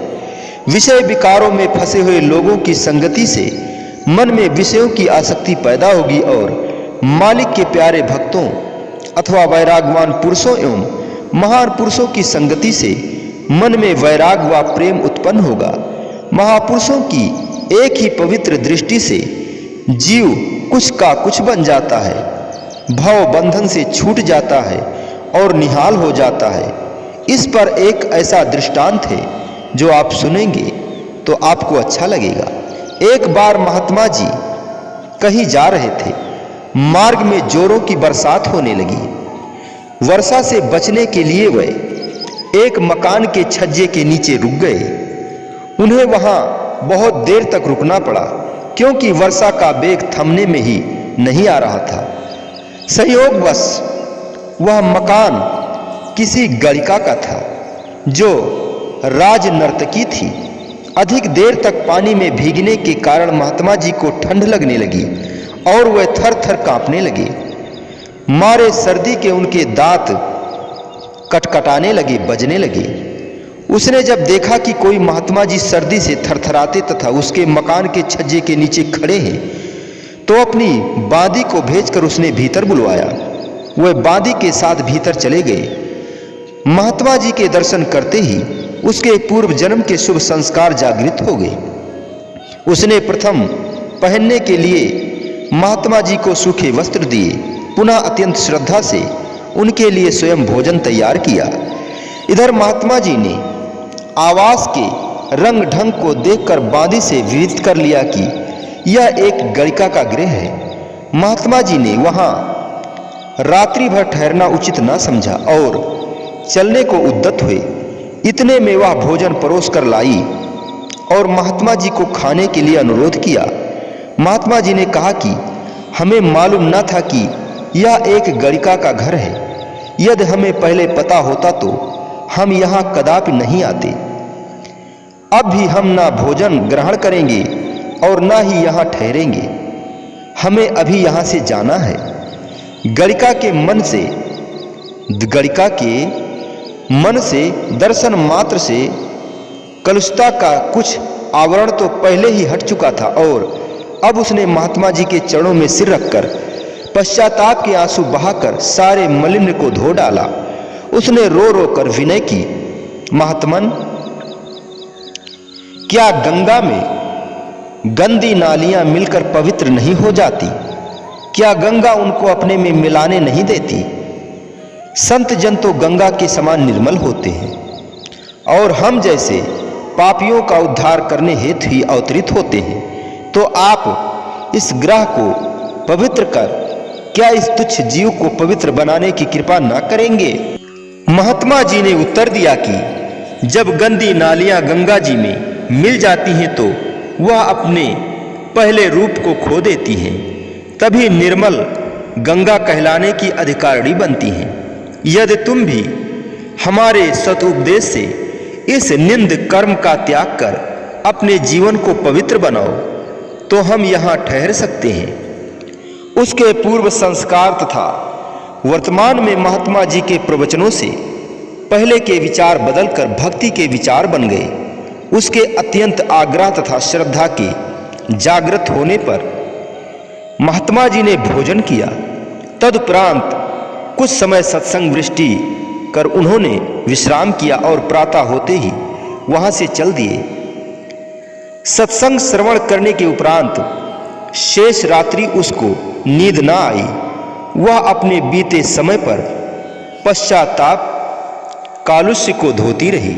विषय विकारों में फंसे हुए लोगों की संगति से मन में विषयों की आसक्ति पैदा होगी और मालिक के प्यारे भक्तों अथवा वैरागवान पुरुषों एवं महान पुरुषों की संगति से मन में वैराग व प्रेम उत्पन्न होगा। महापुरुषों की एक ही पवित्र दृष्टि से जीव कुछ का कुछ बन जाता है, भव बंधन से छूट जाता है और निहाल हो जाता है। इस पर एक ऐसा दृष्टांत है जो आप सुनेंगे तो आपको अच्छा लगेगा। एक बार महात्मा जी कहीं जा रहे थे। मार्ग में जोरों की बरसात होने लगी। वर्षा से बचने के लिए वे एक मकान के छज्जे के नीचे रुक गए। उन्हें वहां बहुत देर तक रुकना पड़ा क्योंकि वर्षा का बेग थमने में ही नहीं आ रहा था। संयोगवश वह मकान किसी गणिका का था जो राज नर्तकी थी। अधिक देर तक पानी में भीगने के कारण महात्मा जी को ठंड लगने लगी और वे थर थर कांपने लगे। मारे सर्दी के उनके दांत कटकटाने लगे, बजने लगे। उसने जब देखा कि कोई महात्मा जी सर्दी से थरथराते तथा उसके मकान के छज्जे के नीचे खड़े हैं तो अपनी बांदी को भेजकर उसने भीतर बुलवाया। वह बांदी के साथ भीतर चले गए। महात्मा जी के दर्शन करते ही उसके पूर्व जन्म के शुभ संस्कार जागृत हो गए। उसने प्रथम पहनने के लिए महात्मा जी को सूखे वस्त्र दिए। पुनः अत्यंत श्रद्धा से उनके लिए स्वयं भोजन तैयार किया। इधर महात्मा जी ने आवास के रंग ढंग को देखकर बांदी से विदित कर लिया कि यह एक गणिका का गृह है। महात्मा जी ने वहां रात्रि भर ठहरना उचित न समझा और चलने को उद्यत हुए। इतने में वह भोजन परोस कर लाई और महात्मा जी को खाने के लिए अनुरोध किया। महात्मा जी ने कहा कि हमें मालूम न था कि यह एक गणिका का घर है। यदि हमें पहले पता होता तो हम यहाँ कदापि नहीं आते। अब भी हम ना भोजन ग्रहण करेंगे और ना ही यहाँ ठहरेंगे। हमें अभी यहाँ से जाना है। गणिका के मन से दर्शन मात्र से कलुषता का कुछ आवरण तो पहले ही हट चुका था और अब उसने महात्मा जी के चरणों में सिर रखकर पश्चाताप के आंसू बहाकर सारे मलिन को धो डाला। उसने रो रो कर विनय की, महात्मन, क्या गंगा में गंदी नालियां मिलकर पवित्र नहीं हो जाती? क्या गंगा उनको अपने में मिलाने नहीं देती? संत जन तो गंगा के समान निर्मल होते हैं और हम जैसे पापियों का उद्धार करने हेतु ही अवतरित होते हैं। तो आप इस ग्रह को पवित्र कर क्या इस तुच्छ जीव को पवित्र बनाने की कृपा न करेंगे? महात्मा जी ने उत्तर दिया कि जब गंदी नालियां गंगा जी में मिल जाती हैं तो वह अपने पहले रूप को खो देती हैं, तभी निर्मल गंगा कहलाने की अधिकारिणी बनती हैं। यदि तुम भी हमारे सतुपदेश से इस निंद कर्म का त्याग कर अपने जीवन को पवित्र बनाओ तो हम यहाँ ठहर सकते हैं। उसके पूर्व संस्कार तथा वर्तमान में महात्मा जी के प्रवचनों से पहले के विचार बदलकर भक्ति के विचार बन गए। उसके अत्यंत आग्रह तथा श्रद्धा के जागृत होने पर महात्मा जी ने भोजन किया। तदुपरांत कुछ समय सत्संग वृष्टि कर उन्होंने विश्राम किया और प्रातः होते ही वहां से चल दिए। सत्संग श्रवण करने के उपरांत शेष रात्रि उसको नींद न आई। वह अपने बीते समय पर पश्चाताप कालुष्य को धोती रही।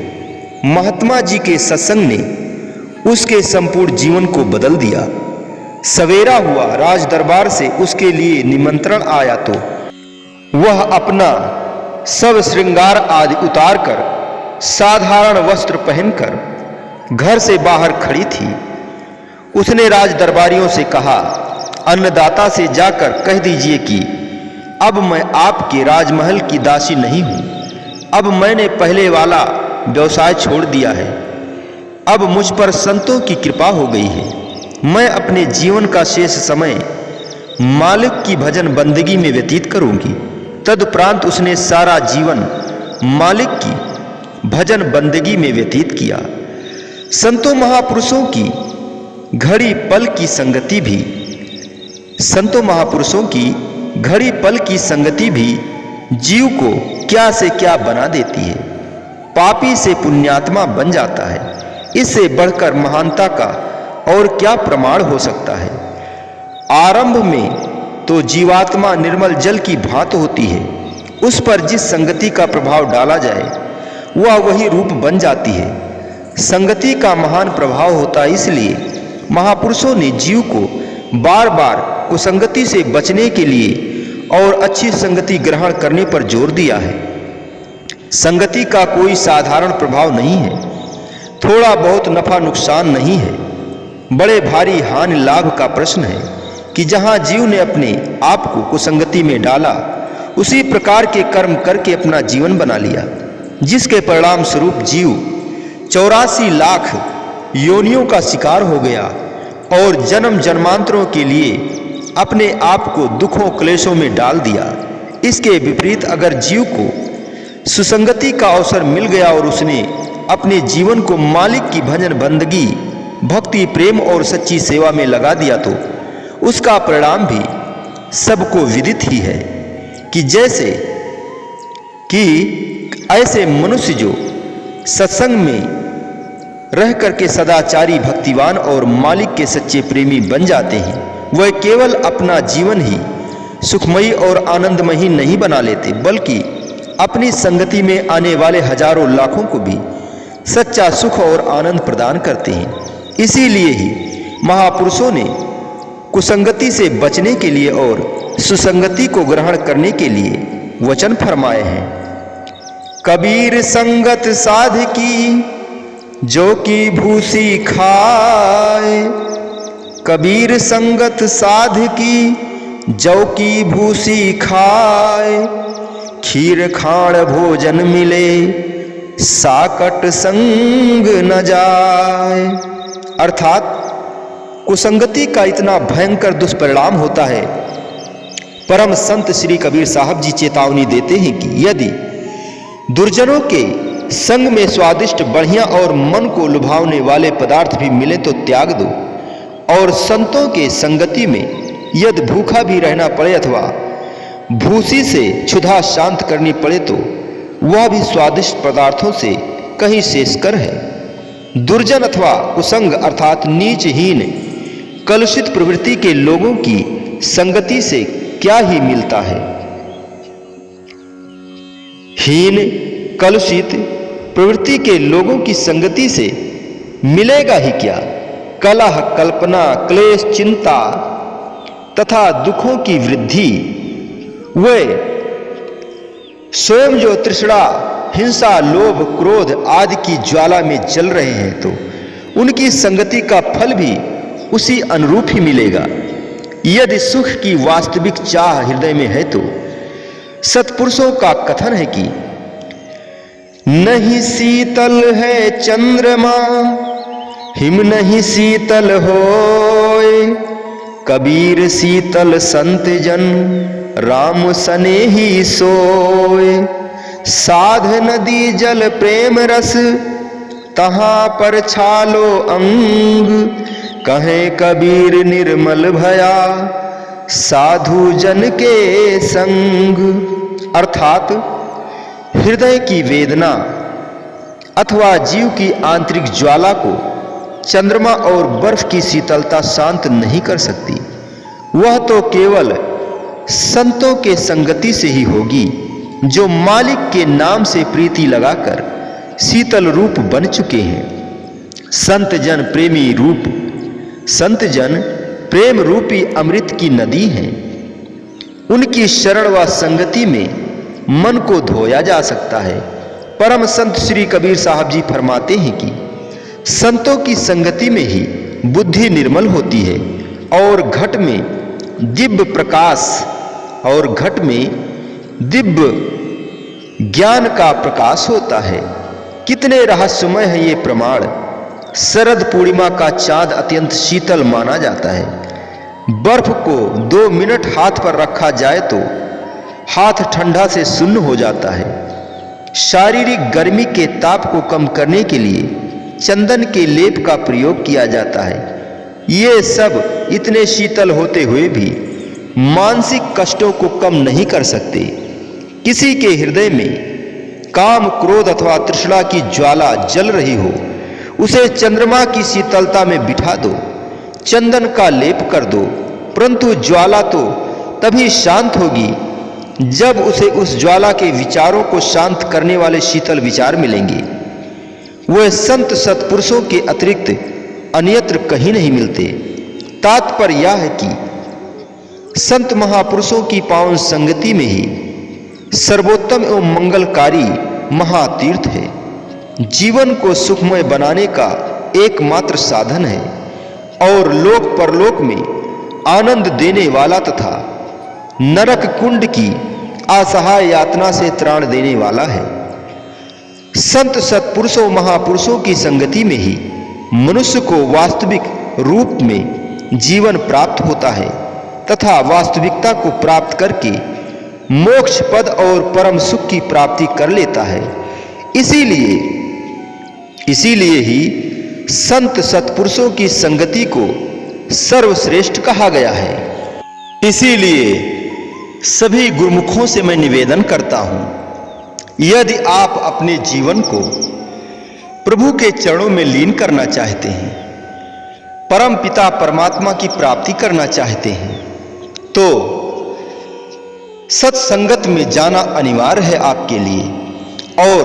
महात्मा जी के सत्संग ने उसके संपूर्ण जीवन को बदल दिया। सवेरा हुआ, राज दरबार से उसके लिए निमंत्रण आया तो वह अपना सब श्रृंगार आदि उतारकर साधारण वस्त्र पहनकर घर से बाहर खड़ी थी। उसने राज दरबारियों से कहा, अन्नदाता से जाकर कह दीजिए कि अब मैं आपके राजमहल की दासी नहीं हूं। अब मैंने पहले वाला व्यवसाय छोड़ दिया है। अब मुझ पर संतों की कृपा हो गई है। मैं अपने जीवन का शेष समय मालिक की भजन बंदगी में व्यतीत करूंगी। तदुपरांत उसने सारा जीवन मालिक की भजन बंदगी में व्यतीत किया। संतों महापुरुषों की घड़ी पल की संगति भी जीव को क्या से क्या बना देती है। पापी से पुण्यात्मा बन जाता है। इससे बढ़कर महानता का और क्या प्रमाण हो सकता है। आरंभ में तो जीवात्मा निर्मल जल की भांति होती है, उस पर जिस संगति का प्रभाव डाला जाए वह वही रूप बन जाती है। संगति का महान प्रभाव होता है, इसलिए महापुरुषों ने जीव को बार बार कुसंगति से बचने के लिए और अच्छी संगति ग्रहण करने पर जोर दिया है। संगति का कोई साधारण प्रभाव नहीं है, थोड़ा बहुत नफा नुकसान नहीं है, बड़े भारी हानि लाभ का प्रश्न है कि जहां जीव ने अपने आप को कुसंगति में डाला, उसी प्रकार के कर्म करके अपना जीवन बना लिया, जिसके परिणाम स्वरूप जीव 84 लाख योनियों का शिकार हो गया और जन्म जन्मांतरों के लिए अपने आप को दुखों क्लेशों में डाल दिया। इसके विपरीत अगर जीव को सुसंगति का अवसर मिल गया और उसने अपने जीवन को मालिक की भजन बंदगी, भक्ति, प्रेम और सच्ची सेवा में लगा दिया, तो उसका परिणाम भी सबको विदित ही है कि जैसे कि ऐसे मनुष्य जो सत्संग में रह करके सदाचारी, भक्तिवान और मालिक के सच्चे प्रेमी बन जाते हैं, वह केवल अपना जीवन ही सुखमयी और आनंदमयी नहीं बना लेते, बल्कि अपनी संगति में आने वाले हजारों लाखों को भी सच्चा सुख और आनंद प्रदान करते हैं। इसीलिए ही महापुरुषों ने कुसंगति से बचने के लिए और सुसंगति को ग्रहण करने के लिए वचन फरमाए हैं। कबीर संगत साध की जो की भूसी खाए, कबीर संगत साध की जो की भूसी खाए, खीर खाण भोजन मिले साकट संग न जाए। अर्थात कुसंगति का इतना भयंकर दुष्परिणाम होता है। परम संत श्री कबीर साहब जी चेतावनी देते हैं कि यदि दुर्जनों के संग में स्वादिष्ट, बढ़िया और मन को लुभावने वाले पदार्थ भी मिले तो त्याग दो, और संतों के संगति में यदि भूखा भी रहना पड़े अथवा भूसी से क्षुधा शांत करनी पड़े तो वह भी स्वादिष्ट पदार्थों से कहीं शेषकर है। दुर्जन अथवा कुसंग अर्थात नीचहीन, कलुषित प्रवृत्ति के लोगों की संगति से क्या ही मिलता है। हीन, कलुषित प्रवृत्ति के लोगों की संगति से मिलेगा ही क्या? कलह, कल्पना, क्लेश, चिंता तथा दुखों की वृद्धि। वे स्वयं जो तृष्णा, हिंसा, लोभ, क्रोध आदि की ज्वाला में जल रहे हैं, तो उनकी संगति का फल भी उसी अनुरूप ही मिलेगा। यदि सुख की वास्तविक चाह हृदय में है तो सत्पुरुषों का कथन है कि नहीं शीतल है चंद्रमा, हिम नहीं शीतल होए, कबीर शीतल संत जन राम सनेही सोए। साध नदी जल प्रेम रस तहां पर छालो अंग, कहे कबीर निर्मल भया साधु जन के संग। अर्थात हृदय की वेदना अथवा जीव की आंतरिक ज्वाला को चंद्रमा और बर्फ की शीतलता शांत नहीं कर सकती। वह तो केवल संतों के संगति से ही होगी, जो मालिक के नाम से प्रीति लगाकर शीतल रूप बन चुके हैं। संत जन प्रेमी रूप, संत जन प्रेम रूपी अमृत की नदी हैं। उनकी शरण व संगति में मन को धोया जा सकता है। परम संत श्री कबीर साहब जी फरमाते हैं कि संतों की संगति में ही बुद्धि निर्मल होती है और घट में दिव्य प्रकाश और घट में दिव्य ज्ञान का प्रकाश होता है। कितने रहस्यमय है ये प्रमाण। शरद पूर्णिमा का चांद अत्यंत शीतल माना जाता है। बर्फ को 2 मिनट हाथ पर रखा जाए तो हाथ ठंडा से शून्य हो जाता है। शारीरिक गर्मी के ताप को कम करने के लिए चंदन के लेप का प्रयोग किया जाता है। ये सब इतने शीतल होते हुए भी मानसिक कष्टों को कम नहीं कर सकते। किसी के हृदय में काम, क्रोध अथवा तृष्णा की ज्वाला जल रही हो, उसे चंद्रमा की शीतलता में बिठा दो चंदन का लेप कर दो, परंतु ज्वाला तो तभी शांत होगी जब उसे उस ज्वाला के विचारों को शांत करने वाले शीतल विचार मिलेंगे। वह संत सत्पुरुषों के अतिरिक्त अन्यत्र कहीं नहीं मिलते। तात्पर्य यह है कि संत महापुरुषों की पावन संगति में ही सर्वोत्तम एवं मंगलकारी महातीर्थ है, जीवन को सुखमय बनाने का एकमात्र साधन है और लोक परलोक में आनंद देने वाला तथा नरक कुंड की असहाय यातना से त्राण देने वाला है। संत सत्पुरुषों महापुरुषों की संगति में ही मनुष्य को वास्तविक रूप में जीवन प्राप्त होता है तथा वास्तविकता को प्राप्त करके मोक्ष पद और परम सुख की प्राप्ति कर लेता है। इसीलिए ही संत सत्पुरुषों की संगति को सर्वश्रेष्ठ कहा गया है। इसीलिए सभी गुरुमुखों से मैं निवेदन करता हूं, यदि आप अपने जीवन को प्रभु के चरणों में लीन करना चाहते हैं, परम पिता परमात्मा की प्राप्ति करना चाहते हैं, तो सत्संगत में जाना अनिवार्य है आपके लिए। और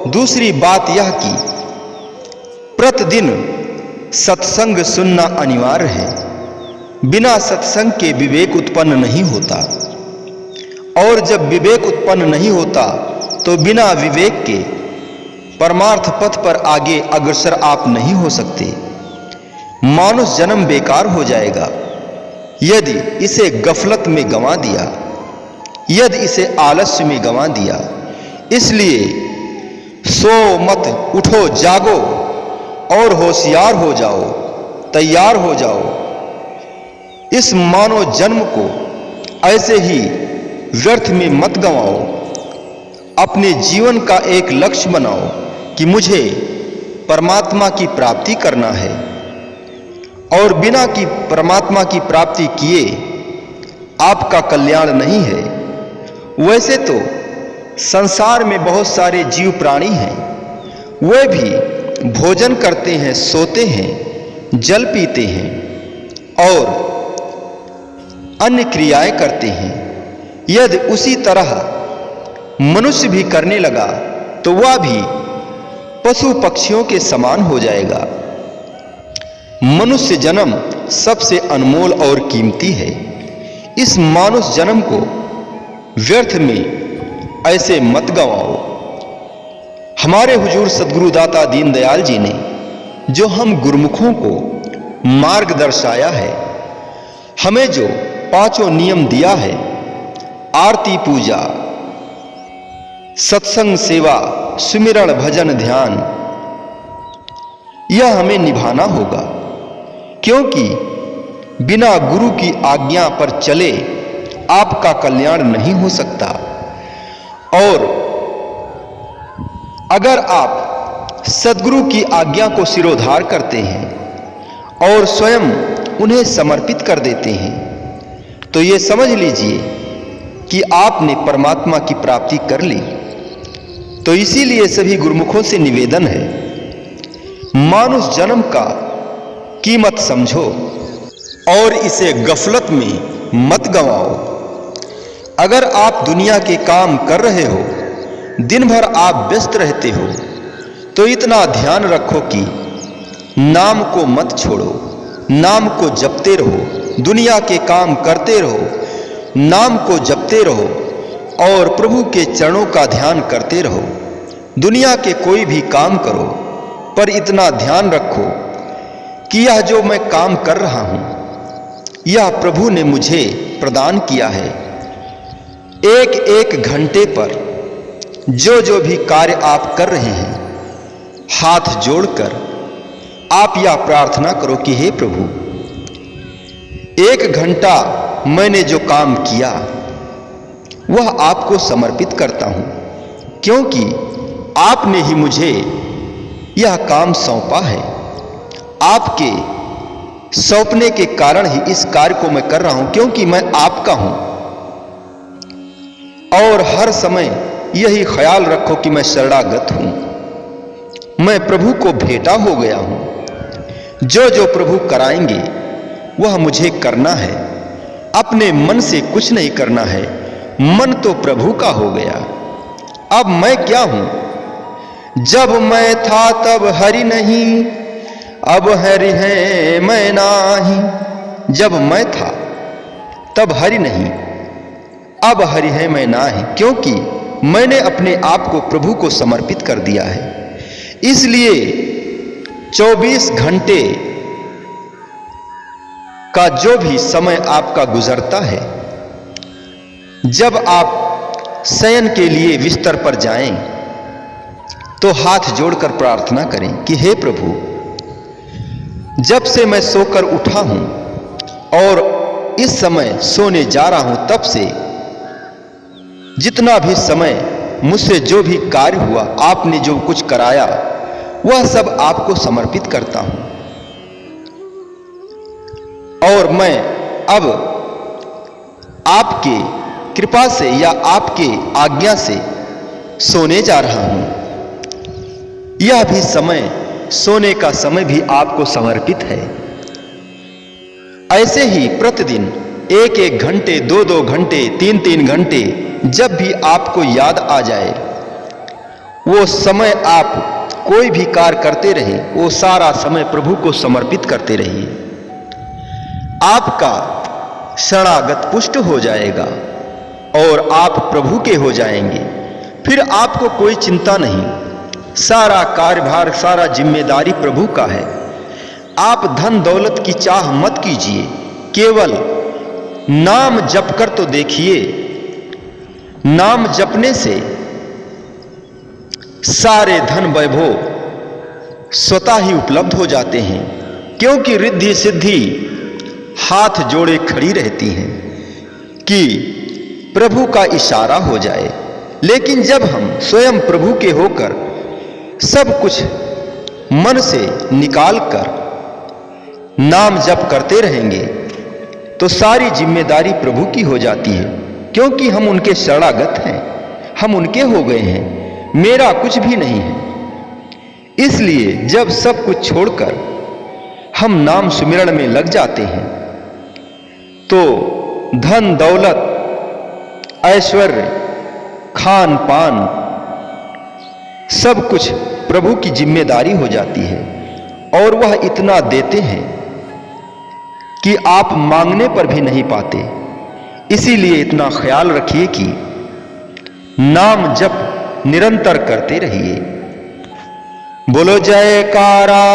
दूसरी बात यह कि प्रतिदिन सत्संग सुनना अनिवार्य है। बिना सत्संग के विवेक उत्पन्न नहीं होता, और जब विवेक उत्पन्न नहीं होता तो बिना विवेक के परमार्थ पथ पर आगे अग्रसर आप नहीं हो सकते। मानुष जन्म बेकार हो जाएगा यदि इसे गफलत में गंवा दिया, यदि इसे आलस्य में गंवा दिया। इसलिए सो मत, उठो, जागो और होशियार हो जाओ, तैयार हो जाओ। इस मानव जन्म को ऐसे ही व्यर्थ में मत गंवाओ। अपने जीवन का एक लक्ष्य बनाओ कि मुझे परमात्मा की प्राप्ति करना है, और बिना कि परमात्मा की प्राप्ति किए आपका कल्याण नहीं है। वैसे तो संसार में बहुत सारे जीव प्राणी हैं, वे भी भोजन करते हैं, सोते हैं, जल पीते हैं और अन्य क्रियाएं करते हैं। यदि उसी तरह मनुष्य भी करने लगा तो वह भी पशु पक्षियों के समान हो जाएगा। मनुष्य जन्म सबसे अनमोल और कीमती है। इस मानुष जन्म को व्यर्थ में ऐसे मत गंवाओ। हमारे हुजूर सद्गुरु दाता दीनदयाल जी ने जो हम गुरुमुखों को मार्ग दर्शाया है, हमें जो पांचों नियम दिया है, आरती पूजा, सत्संग सेवा, सुमिरन भजन ध्यान, यह हमें निभाना होगा, क्योंकि बिना गुरु की आज्ञा पर चले आपका कल्याण नहीं हो सकता। और अगर आप सद्गुरु की आज्ञा को सिरोधार करते हैं और स्वयं उन्हें समर्पित कर देते हैं, तो ये समझ लीजिए कि आपने परमात्मा की प्राप्ति कर ली। तो इसीलिए सभी गुरुमुखों से निवेदन है, मानुष जन्म का कीमत समझो और इसे गफलत में मत गंवाओ। अगर आप दुनिया के काम कर रहे हो, दिन भर आप व्यस्त रहते हो, तो इतना ध्यान रखो कि नाम को मत छोड़ो, नाम को जपते रहो, दुनिया के काम करते रहो, नाम को जपते रहो और प्रभु के चरणों का ध्यान करते रहो। दुनिया के कोई भी काम करो, पर इतना ध्यान रखो कि यह जो मैं काम कर रहा हूं, यह प्रभु ने मुझे प्रदान किया है। एक एक घंटे पर जो भी कार्य आप कर रहे हैं, हाथ जोड़कर आप यह प्रार्थना करो कि हे प्रभु, 1 घंटा मैंने जो काम किया वह आपको समर्पित करता हूं, क्योंकि आपने ही मुझे यह काम सौंपा है। आपके सौंपने के कारण ही इस कार्य को मैं कर रहा हूं, क्योंकि मैं आपका हूं। और हर समय यही ख्याल रखो कि मैं शरणागत हूं, मैं प्रभु को भेंटा हो गया हूं। जो प्रभु कराएंगे वह मुझे करना है। अपने मन से कुछ नहीं करना है, मन तो प्रभु का हो गया। अब मैं क्या हूं? जब मैं था तब हरि नहीं, अब हरि है मैं नाही। जब मैं था तब हरि नहीं, अब हरि है मैं नाही, क्योंकि मैंने अपने आप को प्रभु को समर्पित कर दिया है। इसलिए 24 घंटे का जो भी समय आपका गुजरता है, जब आप शयन के लिए बिस्तर पर जाएं, तो हाथ जोड़कर प्रार्थना करें कि हे प्रभु, जब से मैं सोकर उठा हूं और इस समय सोने जा रहा हूं, तब से जितना भी समय मुझसे जो भी कार्य हुआ, आपने जो कुछ कराया, वह सब आपको समर्पित करता हूं। और मैं अब आपके कृपा से या आपके आज्ञा से सोने जा रहा हूं। यह भी समय, सोने का समय भी आपको समर्पित है। ऐसे ही प्रतिदिन 1-1 घंटे, 2-2 घंटे, 3-3 घंटे, जब भी आपको याद आ जाए, वो समय आप कोई भी कार्य करते रहे, वो सारा समय प्रभु को समर्पित करते रहिए। आपका शरणागत पुष्ट हो जाएगा और आप प्रभु के हो जाएंगे। फिर आपको कोई चिंता नहीं, सारा कार्यभार, सारा जिम्मेदारी प्रभु का है। आप धन दौलत की चाह मत कीजिए, केवल नाम जप कर तो देखिए। नाम जपने से सारे धन वैभव स्वतः ही उपलब्ध हो जाते हैं, क्योंकि रिद्धि सिद्धि हाथ जोड़े खड़ी रहती हैं कि प्रभु का इशारा हो जाए। लेकिन जब हम स्वयं प्रभु के होकर सब कुछ मन से निकाल कर नाम जप करते रहेंगे, तो सारी जिम्मेदारी प्रभु की हो जाती है, क्योंकि हम उनके शरणागत हैं, हम उनके हो गए हैं, मेरा कुछ भी नहीं है। इसलिए जब सब कुछ छोड़कर हम नाम सुमिरण में लग जाते हैं, तो धन दौलत, ऐश्वर्य, खान पान, सब कुछ प्रभु की जिम्मेदारी हो जाती है। और वह इतना देते हैं कि आप मांगने पर भी नहीं पाते। इसीलिए इतना ख्याल रखिए कि नाम जप निरंतर करते रहिए। बोलो जयकारा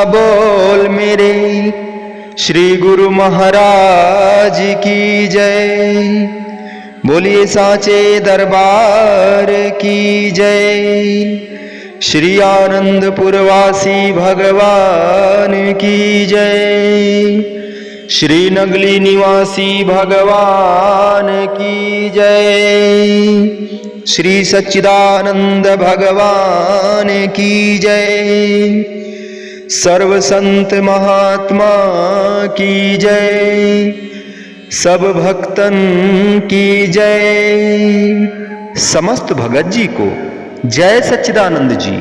बोल मेरे श्री गुरु महाराज की जय। बोलिए साचे दरबार की जय। श्री आनंदपुरवासी भगवान की जय। श्री नगली निवासी भगवान की जय। श्री सच्चिदानंद भगवान की जय। सर्व संत महात्मा की जय। सब भक्तन की जय। समस्त भगत जी को जय सच्चिदानंद जी।